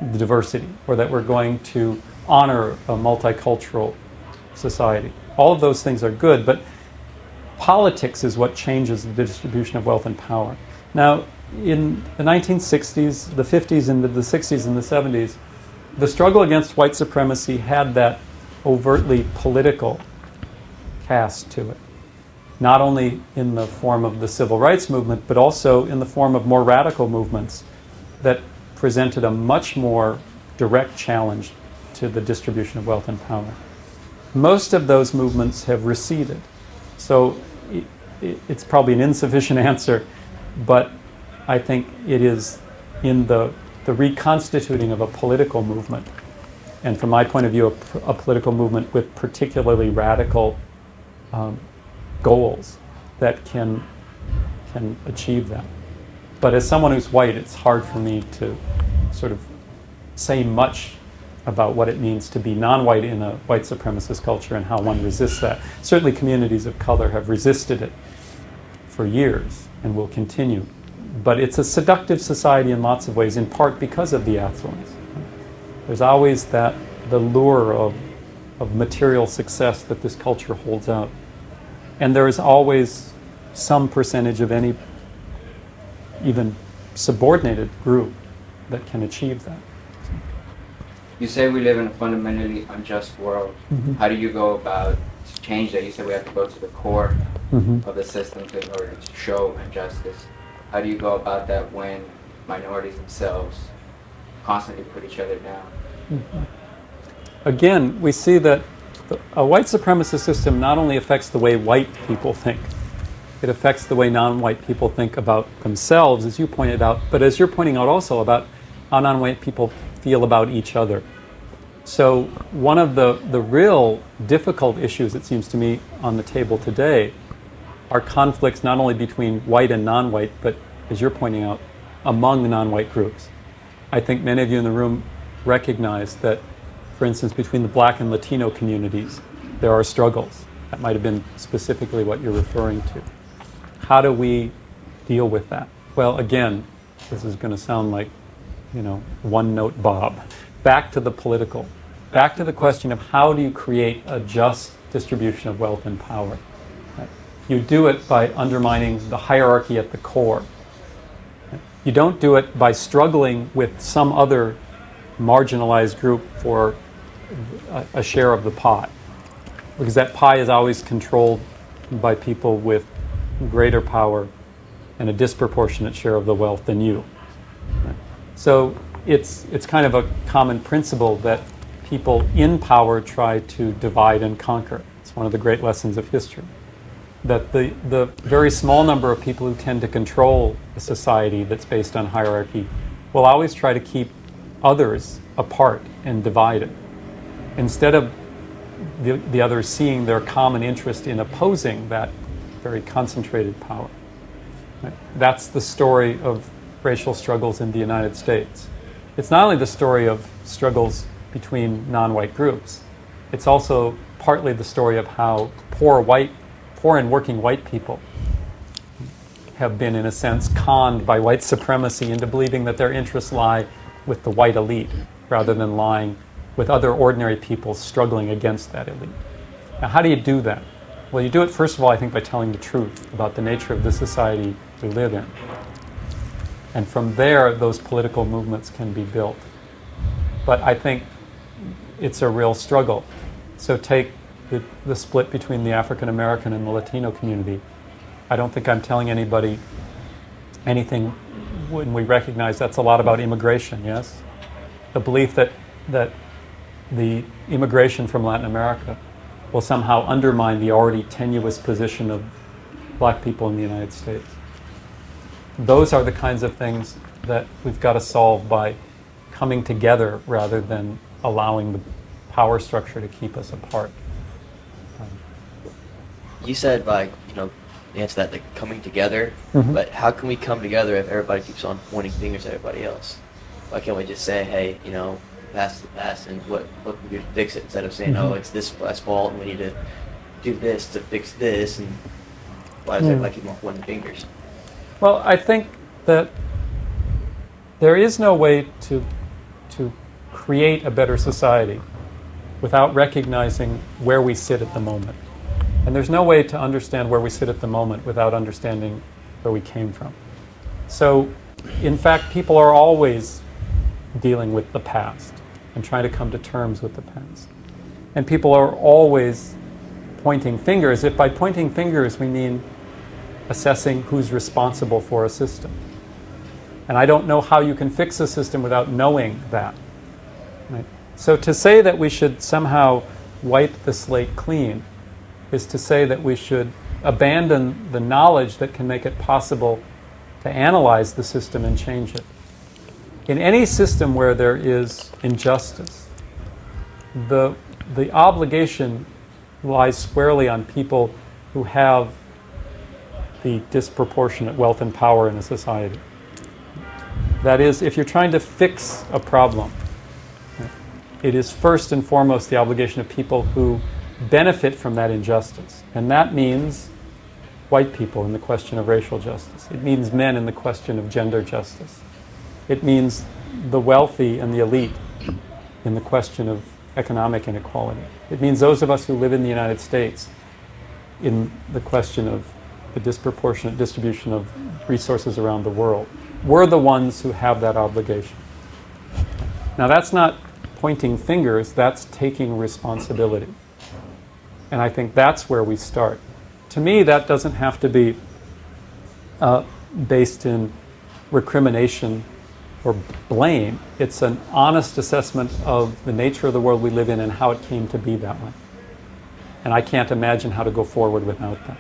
the diversity or that we're going to honor a multicultural society. All of those things are good, but politics is what changes the distribution of wealth and power. Now, in the 1960s, the 50s, and the 60s and the 70s, the struggle against white supremacy had that overtly political cast to it. Not only in the form of the civil rights movement, but also in the form of more radical movements that presented a much more direct challenge to the distribution of wealth and power. Most of those movements have receded. So it's probably an insufficient answer, but I think it is in the reconstituting of a political movement, and from my point of view, a political movement with particularly radical goals that can achieve that. But as someone who's white, it's hard for me to sort of say much about what it means to be non-white in a white supremacist culture and how one resists that. Certainly communities of color have resisted it for years and will continue. But it's a seductive society in lots of ways, in part because of the affluence. There's always the lure of material success that this culture holds out. And there is always some percentage of any even subordinated group that can achieve that. You say we live in a fundamentally unjust world. How do you go about to change that? You said we have to go to the core of the system in order to show injustice. How do you go about that when minorities themselves constantly put each other down? Again, we see that a white supremacist system not only affects the way white people think, it affects the way non-white people think about themselves, as you pointed out, but as you're pointing out also about how non-white people feel about each other. So one of the real difficult issues, it seems to me, on the table today are conflicts not only between white and non-white, but as you're pointing out, among non-white groups. I think many of you in the room recognize that, for instance, between the Black and Latino communities, there are struggles. That might have been specifically what you're referring to. How do we deal with that? Well, again, this is going to sound like, one-note Bob. Back to the political. Back to the question of how do you create a just distribution of wealth and power? Right? You do it by undermining the hierarchy at the core. Right? You don't do it by struggling with some other marginalized group for a share of the pie, because that pie is always controlled by people with greater power and a disproportionate share of the wealth than you. Right? So it's kind of a common principle that people in power try to divide and conquer. It's one of the great lessons of history. That the very small number of people who tend to control a society that's based on hierarchy will always try to keep others apart and divided, instead of the others seeing their common interest in opposing that very concentrated power. Right? That's the story of racial struggles in the United States. It's not only the story of struggles between non-white groups, it's also partly the story of how poor and working white people have been, in a sense, conned by white supremacy into believing that their interests lie with the white elite rather than lying with other ordinary people struggling against that elite. Now, how do you do that? Well, you do it, first of all, I think, by telling the truth about the nature of the society we live in. And from there, those political movements can be built. But I think it's a real struggle. So take the split between the African American and the Latino community. I don't think I'm telling anybody anything when we recognize that's a lot about immigration, yes? The belief that the immigration from Latin America will somehow undermine the already tenuous position of black people in the United States. Those are the kinds of things that we've got to solve by coming together rather than allowing the power structure to keep us apart. You said, answer that, coming together, but how can we come together if everybody keeps on pointing fingers at everybody else? Why can't we just say, hey, past the past and what can we do to fix it, instead of saying, oh, it's this guy's fault and we need to do this to fix this, and why does everybody keep on pointing fingers? Well, I think that there is no way to create a better society without recognizing where we sit at the moment. And there's no way to understand where we sit at the moment without understanding where we came from. So, in fact, people are always dealing with the past and trying to come to terms with the past. And people are always pointing fingers. If by pointing fingers we mean assessing who's responsible for a system. And I don't know how you can fix a system without knowing that. Right? So to say that we should somehow wipe the slate clean is to say that we should abandon the knowledge that can make it possible to analyze the system and change it. In any system where there is injustice, the obligation lies squarely on people who have the disproportionate wealth and power in a society. That is, if you're trying to fix a problem, it is first and foremost the obligation of people who benefit from that injustice. And that means white people in the question of racial justice. It means men in the question of gender justice. It means the wealthy and the elite in the question of economic inequality. It means those of us who live in the United States in the question of the disproportionate distribution of resources around the world. We're the ones who have that obligation. Now that's not pointing fingers, that's taking responsibility. And I think that's where we start. To me, that doesn't have to be based in recrimination or blame. It's an honest assessment of the nature of the world we live in and how it came to be that way. And I can't imagine how to go forward without that.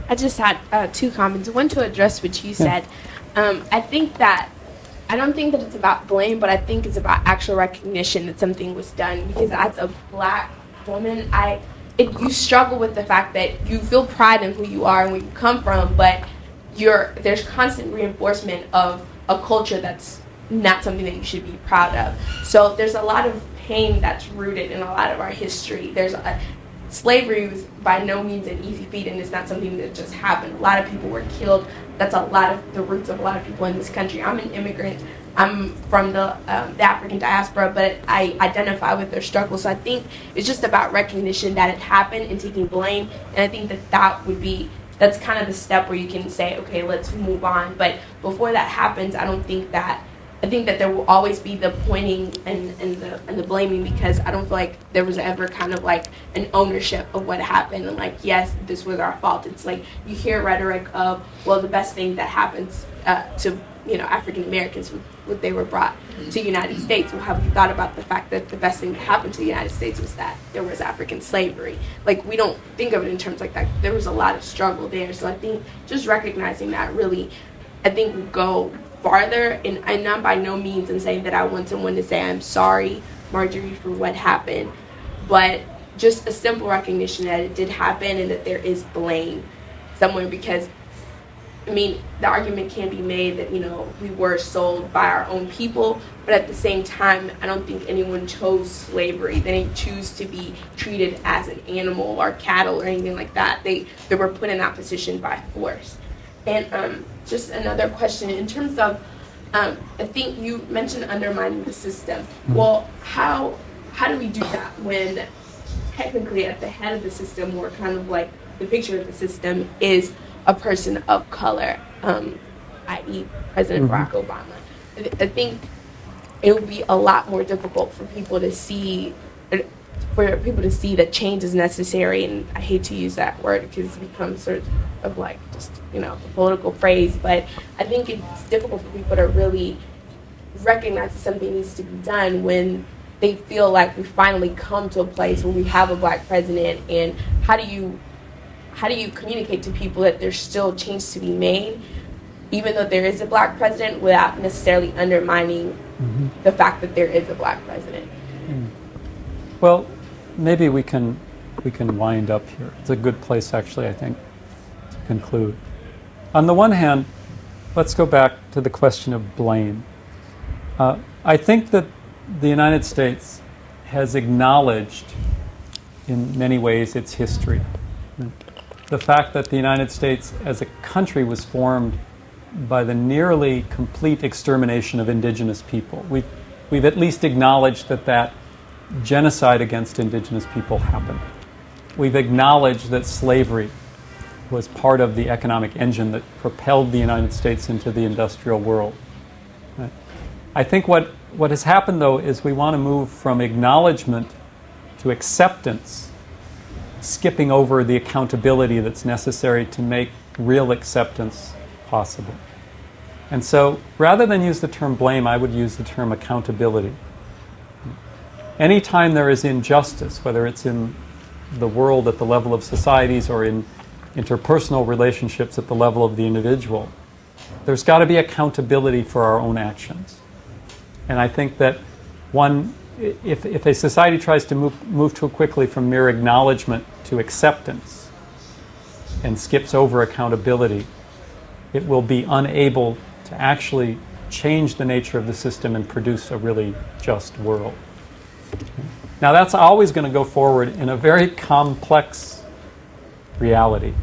I just had two comments. One to address what you said. I don't think that it's about blame, but I think it's about actual recognition that something was done. Because as a Black woman, you struggle with the fact that you feel pride in who you are and where you come from, but there's constant reinforcement of a culture that's not something that you should be proud of. So there's a lot of pain that's rooted in a lot of our history. Slavery was by no means an easy feat, and it's not something that just happened. A lot of people were killed. That's a lot of the roots of a lot of people in this country. I'm an immigrant. I'm from the African diaspora, but I identify with their struggle. So I think it's just about recognition that it happened and taking blame. And I think that's kind of the step where you can say, okay, let's move on. But before that happens, I think that there will always be the pointing and the blaming, because I don't feel like there was ever kind of like an ownership of what happened and like, yes, this was our fault. It's like you hear rhetoric of, well, the best thing that happens to African Americans when they were brought to the United States. Well, have you thought about the fact that the best thing that happened to the United States was that there was African slavery? Like, we don't think of it in terms like that. There was a lot of struggle there. So I think just recognizing that really, I think, will go farther, and I'm not by no means in saying that I want someone to say, I'm sorry, Marjorie, for what happened, but just a simple recognition that it did happen and that there is blame somewhere, because, the argument can be made that, we were sold by our own people, but at the same time, I don't think anyone chose slavery. They didn't choose to be treated as an animal or cattle or anything like that. They were put in that position by force. And just another question in terms of, I think you mentioned undermining the system. Well, how do we do that when technically at the head of the system, or kind of like the picture of the system, is a person of color, i.e. President Barack Obama? I think it would be a lot more difficult for people to see that change is necessary, and I hate to use that word because it becomes sort of like just a political phrase, but I think it's difficult for people to really recognize that something needs to be done when they feel like we finally come to a place where we have a Black president. And how do you communicate to people that there's still change to be made, even though there is a Black president, without necessarily undermining the fact that there is a Black president? Well, maybe we can wind up here. It's a good place, actually, I think, to conclude. On the one hand, let's go back to the question of blame. I think that the United States has acknowledged, in many ways, its history. The fact that the United States as a country was formed by the nearly complete extermination of indigenous people. We've at least acknowledged that genocide against indigenous people happened. We've acknowledged that slavery was part of the economic engine that propelled the United States into the industrial world. I think what has happened, though, is we want to move from acknowledgement to acceptance, skipping over the accountability that's necessary to make real acceptance possible. And so, rather than use the term blame, I would use the term accountability. Anytime there is injustice, whether it's in the world at the level of societies or in interpersonal relationships at the level of the individual, there's got to be accountability for our own actions. And I think that if a society tries to move too quickly from mere acknowledgement to acceptance and skips over accountability, it will be unable to actually change the nature of the system and produce a really just world. Now, that's always going to go forward in a very complex reality,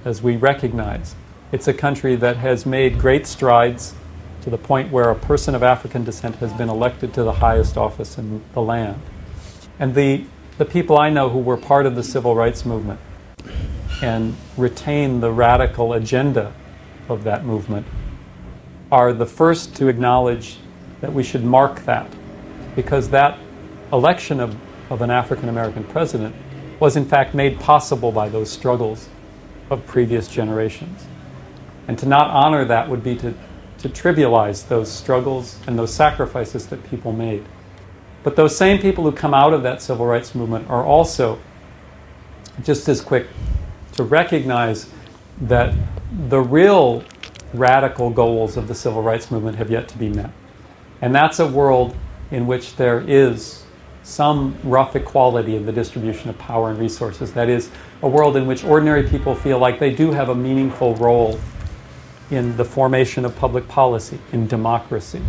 as we recognize. It's a country that has made great strides to the point where a person of African descent has been elected to the highest office in the land. And the people I know who were part of the civil rights movement and retain the radical agenda of that movement are the first to acknowledge that we should mark that, because that election of an African American president was in fact made possible by those struggles of previous generations. And to not honor that would be to trivialize those struggles and those sacrifices that people made. But those same people who come out of that civil rights movement are also just as quick to recognize that the real radical goals of the civil rights movement have yet to be met. And that's a world in which there is some rough equality in the distribution of power and resources. That is, a world in which ordinary people feel like they do have a meaningful role in the formation of public policy, in democracy,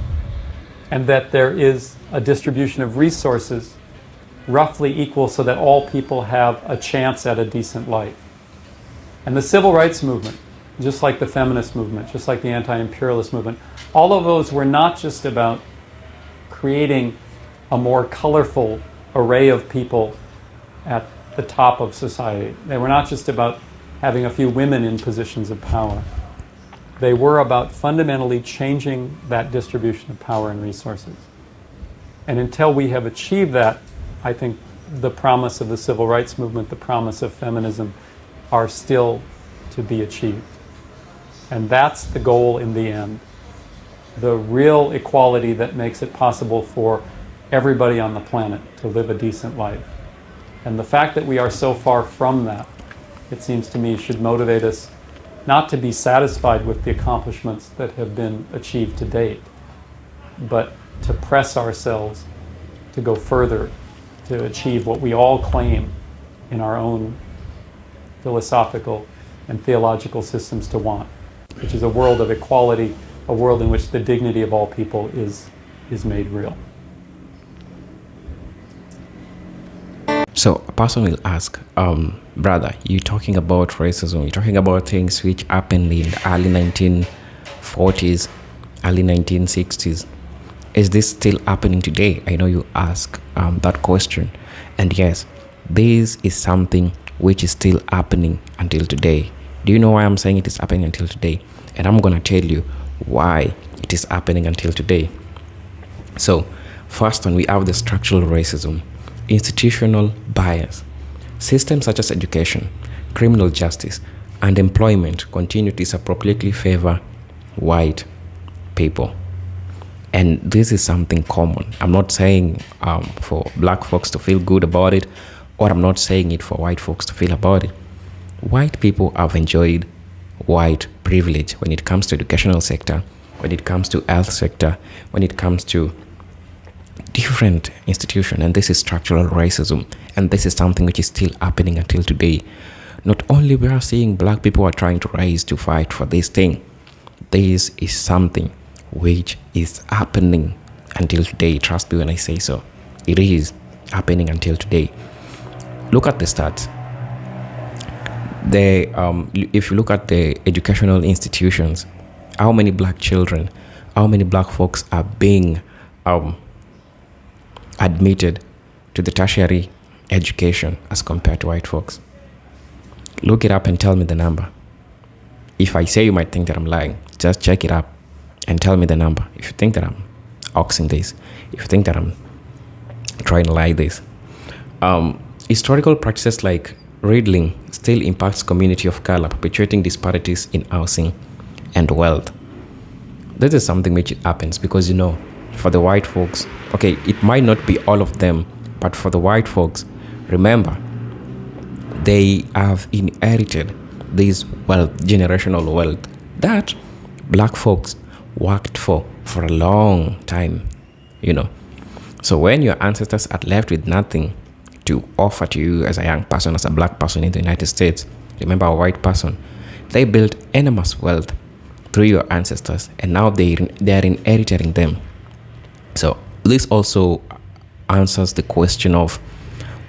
and that there is a distribution of resources roughly equal so that all people have a chance at a decent life. And the civil rights movement, just like the feminist movement, just like the anti-imperialist movement, all of those were not just about creating a more colorful array of people at the top of society. They were not just about having a few women in positions of power. They were about fundamentally changing that distribution of power and resources. And until we have achieved that, I think the promise of the civil rights movement, the promise of feminism, are still to be achieved. And that's the goal in the end. The real equality that makes it possible for everybody on the planet to live a decent life. And the fact that we are so far from that, it seems to me, should motivate us not to be satisfied with the accomplishments that have been achieved to date, but to press ourselves to go further, to achieve what we all claim in our own philosophical and theological systems to want, which is a world of equality, a world in which the dignity of all people is made real. So a person will ask, brother, you're talking about racism, you're talking about things which happened in the early 1940s, early 1960s. Is this still happening today? I know you ask that question. And yes, this is something which is still happening until today. Do you know why I'm saying it is happening until today? And I'm going to tell you why it is happening until today. So, first one, we have the structural racism, institutional bias. Systems such as education, criminal justice, and employment continue to disproportionately favor white people. And this is something common. I'm not saying for black folks to feel good about it, or I'm not saying it for white folks to feel about it. White people have enjoyed white privilege when it comes to educational sector, when it comes to health sector, when it comes to different institutions, and this is structural racism, and this is something which is still happening until today. Not only we are seeing black people are trying to rise to fight for this thing, this is something which is happening until today. Trust me when I say so. It is happening until today. Look at the stats. If you look at the educational institutions, how many black children, how many black folks are being admitted to the tertiary education as compared to white folks? Look it up and tell me the number. If I say, you might think that I'm lying. Just check it up and tell me the number. If you think that I'm oxing this, if you think that I'm trying to lie this. Historical practices like riddling still impacts community of color, perpetuating disparities in housing and wealth. This is something which happens because, you know, for the white folks, okay, it might not be all of them, but for the white folks, remember, they have inherited this wealth, generational wealth, that black folks worked for a long time, you know. So when your ancestors are left with nothing to offer to you as a young person, as a black person in the United States, remember, a white person, they built enormous wealth through your ancestors, and now they are inheriting them. So this also answers the question of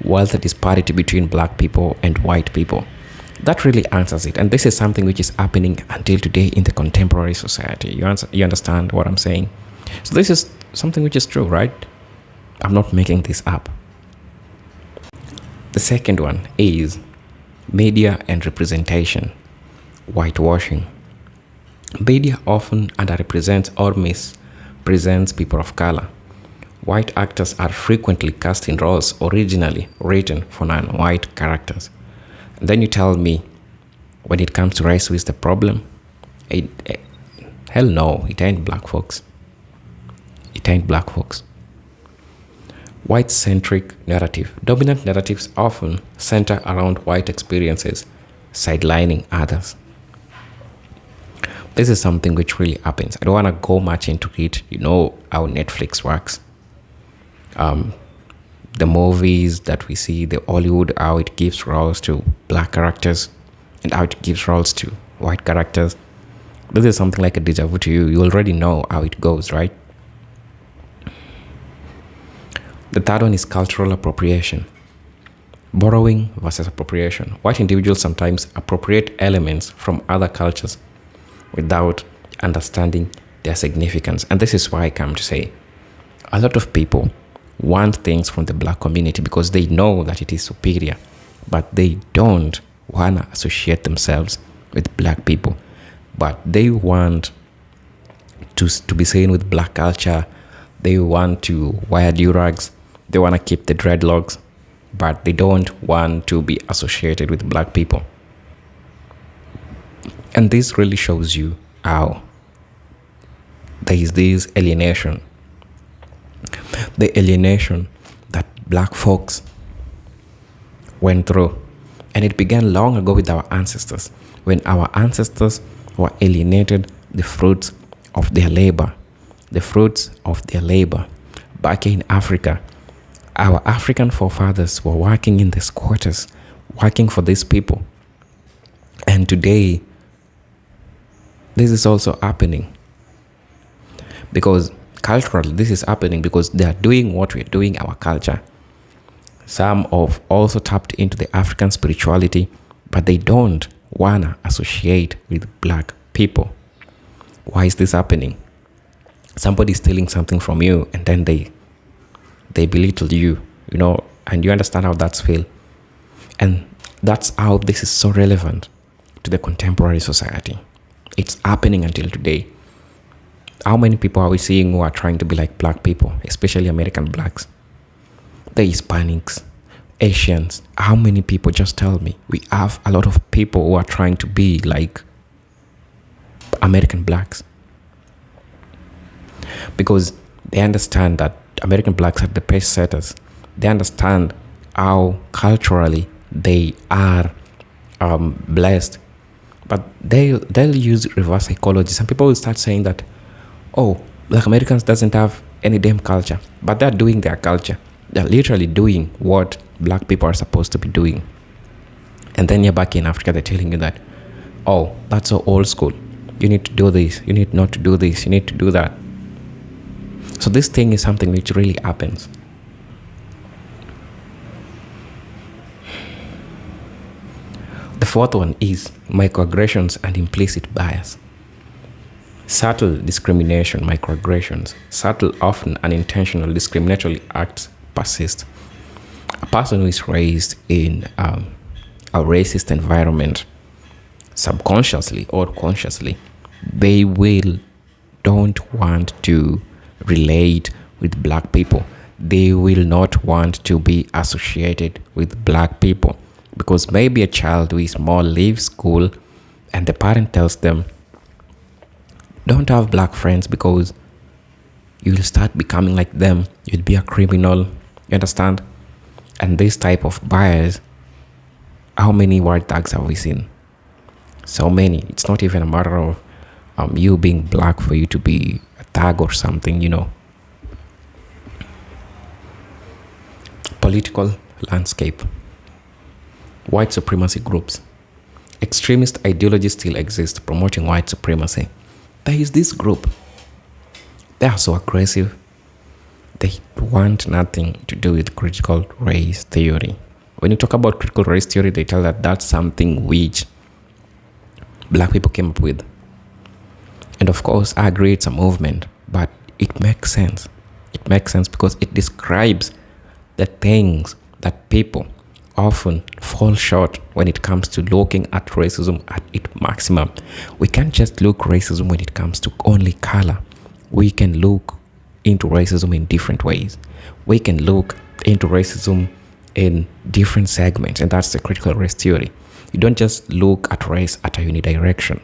wealth disparity between black people and white people. That really answers it, and this is something which is happening until today in the contemporary society. You understand what I'm saying? So this is something which is true, right? I'm not making this up. The second one is media and representation, whitewashing. Media often underrepresents or presents people of color. White actors are frequently cast in roles originally written for non-white characters. And then you tell me, when it comes to race, who is the problem? Hell no, it ain't black folks. It ain't black folks. White-centric narrative. Dominant narratives often center around white experiences, sidelining others. This is something which really happens. I don't want to go much into it. You know how Netflix works. The movies that we see, the Hollywood, how it gives roles to black characters and how it gives roles to white characters. This is something like a deja vu to you. You already know how it goes, right? The third one is cultural appropriation. Borrowing versus appropriation. White individuals sometimes appropriate elements from other cultures without understanding their significance. And this is why I come to say a lot of people want things from the black community because they know that it is superior, but they don't want to associate themselves with black people. But they want to be seen with black culture. They want to wear durags. They want to keep the dreadlocks, but they don't want to be associated with black people. And this really shows you how there is this alienation. The alienation that black folks went through. And it began long ago with our ancestors, when our ancestors were alienated the fruits of their labor. The fruits of their labor. Back in Africa, our African forefathers were working in the squatters, working for these people. And today, this is also happening. Because culturally, this is happening because they are doing what we're doing, our culture. Some have also tapped into the African spirituality, but they don't want to associate with black people. Why is this happening? Somebody's stealing something from you and then they belittle you, and you understand how that's feel. And that's how this is so relevant to the contemporary society. It's happening until today. How many people are we seeing who are trying to be like black people, especially American blacks? The Hispanics, Asians. How many people? Just tell me. We have a lot of people who are trying to be like American blacks. Because they understand that American blacks are the pace setters. They understand how culturally they are blessed. But they'll use reverse psychology. Some people will start saying that, oh, black Americans doesn't have any damn culture. But they're doing their culture. They're literally doing what black people are supposed to be doing. And then you're back in Africa, they're telling you that, oh, that's so old school. You need to do this. You need not to do this. You need to do that. So this thing is something which really happens. The fourth one is microaggressions and implicit bias. Subtle discrimination, microaggressions, subtle, often unintentional discriminatory acts persist. A person who is raised in a racist environment, subconsciously or consciously, they don't want to relate with black people. They will not want to be associated with black people because maybe a child who is small leaves school and the parent tells them, don't have black friends because you'll start becoming like them. You'll be a criminal. You understand? And this type of bias, how many white tags have we seen? So many. It's not even a matter of you being black for you to be a tag or something, Political landscape. White supremacy groups. Extremist ideologies still exist promoting white supremacy. There is this group. They are so aggressive. They want nothing to do with critical race theory. When you talk about critical race theory, they tell that that's something which black people came up with. And of course, I agree it's a movement, but it makes sense. It makes sense because it describes the things that people often fall short when it comes to looking at racism at its maximum. We can't just look racism when it comes to only color. We can look into racism in different ways. We can look into racism in different segments, and that's the critical race theory. You don't just look at race at a unidirection.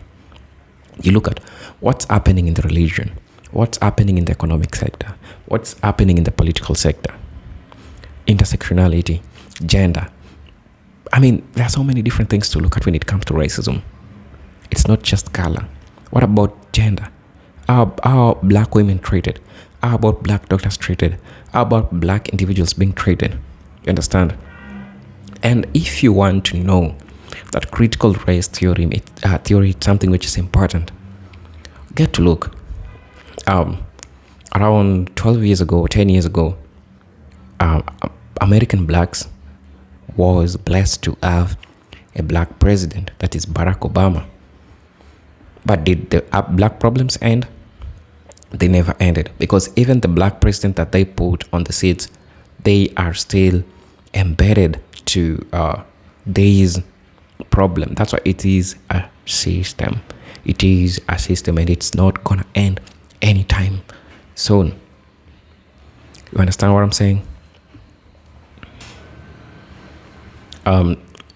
You look at what's happening in the religion, what's happening in the economic sector, what's happening in the political sector, intersectionality, gender. I mean, there are so many different things to look at when it comes to racism. It's not just color. What about gender? How are black women treated? How about black doctors treated? How about black individuals being treated? You understand? And if you want to know that critical race theory is something which is important, get to look. Around 12 years ago, 10 years ago, American blacks was blessed to have a black president, that is Barack Obama. But did the black problems end? They never ended, because even the black president that they put on the seats, they are still embedded to this problem. That's why it is a system. It is a system, and it's not gonna end anytime soon. You understand what I'm saying?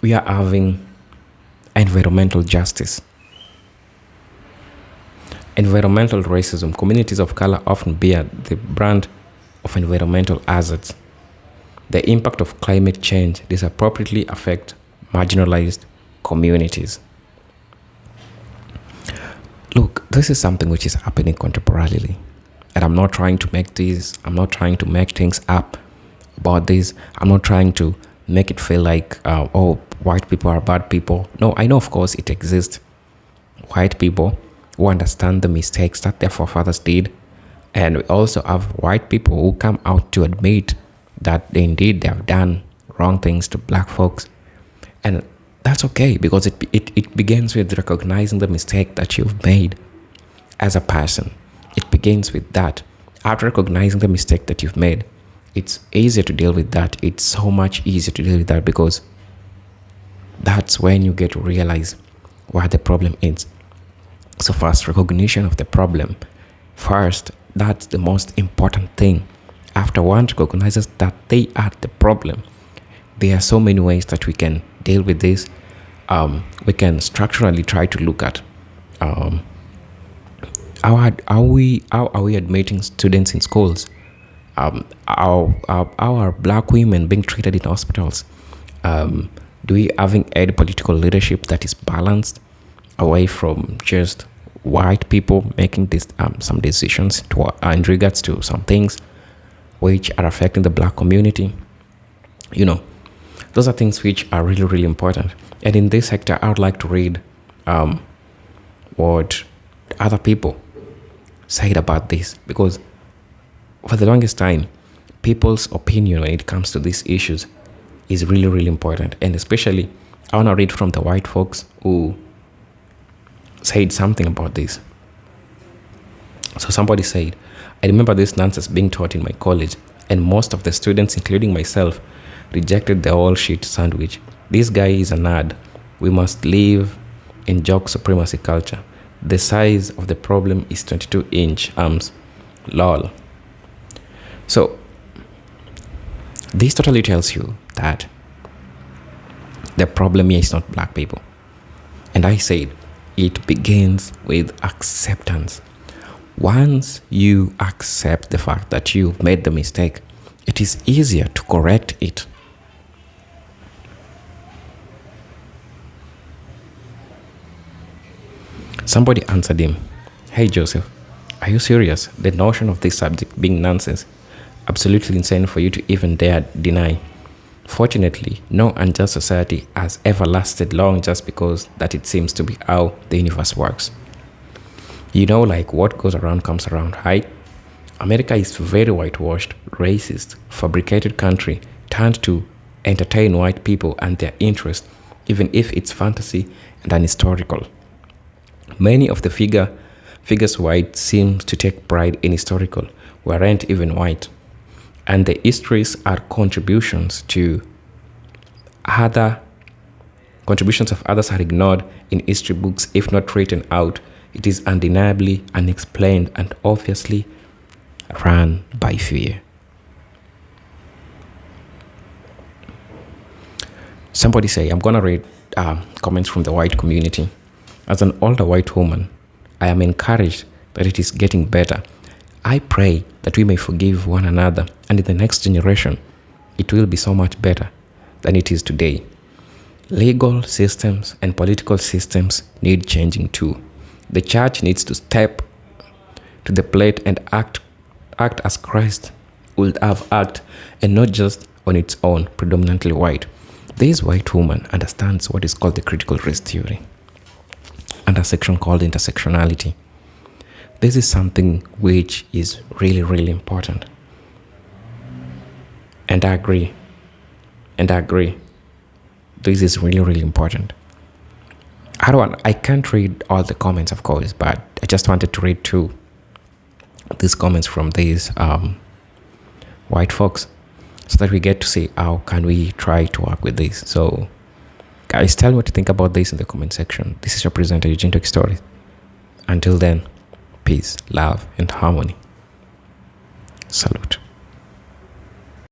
We are having environmental justice. Environmental racism. Communities of color often bear the brand of environmental hazards. The impact of climate change disproportionately affect marginalized communities. Look, this is something which is happening contemporarily. And I'm not trying to make things up about this. I'm not trying to make it feel like, white people are bad people. No, I know, of course, it exists. White people who understand the mistakes that their forefathers did. And we also have white people who come out to admit that they have done wrong things to black folks. And that's okay, because it begins with recognizing the mistake that you've made as a person. It begins with that. After recognizing the mistake that you've made, it's easier to deal with that. It's so much easier to deal with that, because that's when you get to realize what the problem is. So first, recognition of the problem. First, that's the most important thing. After one recognizes that they are the problem, there are so many ways that we can deal with this. We can structurally try to look at how are we admitting students in schools? How are black women being treated in hospitals? Do we having any political leadership that is balanced away from just white people making some decisions in regards to some things which are affecting the black community? You know, those are things which are really, really important. And in this sector, I would like to read what other people said about this, because for the longest time, people's opinion when it comes to these issues is really, really important. And especially, I want to read from the white folks who said something about this. So somebody said, I remember this nonsense being taught in my college, and most of the students, including myself, rejected the whole shit sandwich. This guy is a nerd. We must live in jock supremacy culture. The size of the problem is 22-inch arms. Lol. So this totally tells you that the problem here is not black people. And I said it begins with acceptance. Once you accept the fact that you've made the mistake, it is easier to correct it. Somebody answered him, "Hey Joseph, are you serious? The notion of this subject being nonsense, absolutely insane for you to even dare deny. Fortunately, no unjust society has ever lasted long just because that it seems to be how the universe works. You know, like what goes around comes around, right? America is very whitewashed, racist, fabricated country turned to entertain white people and their interests, even if it's fantasy and unhistorical. Many of the figures white seem to take pride in historical weren't even white. And the histories are contributions of others are ignored in history books. If not written out, it is undeniably unexplained and obviously run by fear. Somebody say, I'm going to read comments from the white community. As an older white woman, I am encouraged that it is getting better. I pray that we may forgive one another, and in the next generation, it will be so much better than it is today. Legal systems and political systems need changing too. The church needs to step to the plate and act as Christ would have acted, and not just on its own, predominantly white. This white woman understands what is called the critical race theory, and a section called intersectionality. This is something which is really, really important. And I agree. This is really, really important. I can't read all the comments, of course, but I just wanted to read these comments from these white folks, so that we get to see how can we try to work with this. So, guys, tell me what you think about this in the comment section. This is your presenter, Eugene Toki Stories. Until then, peace, love, and harmony. Salute.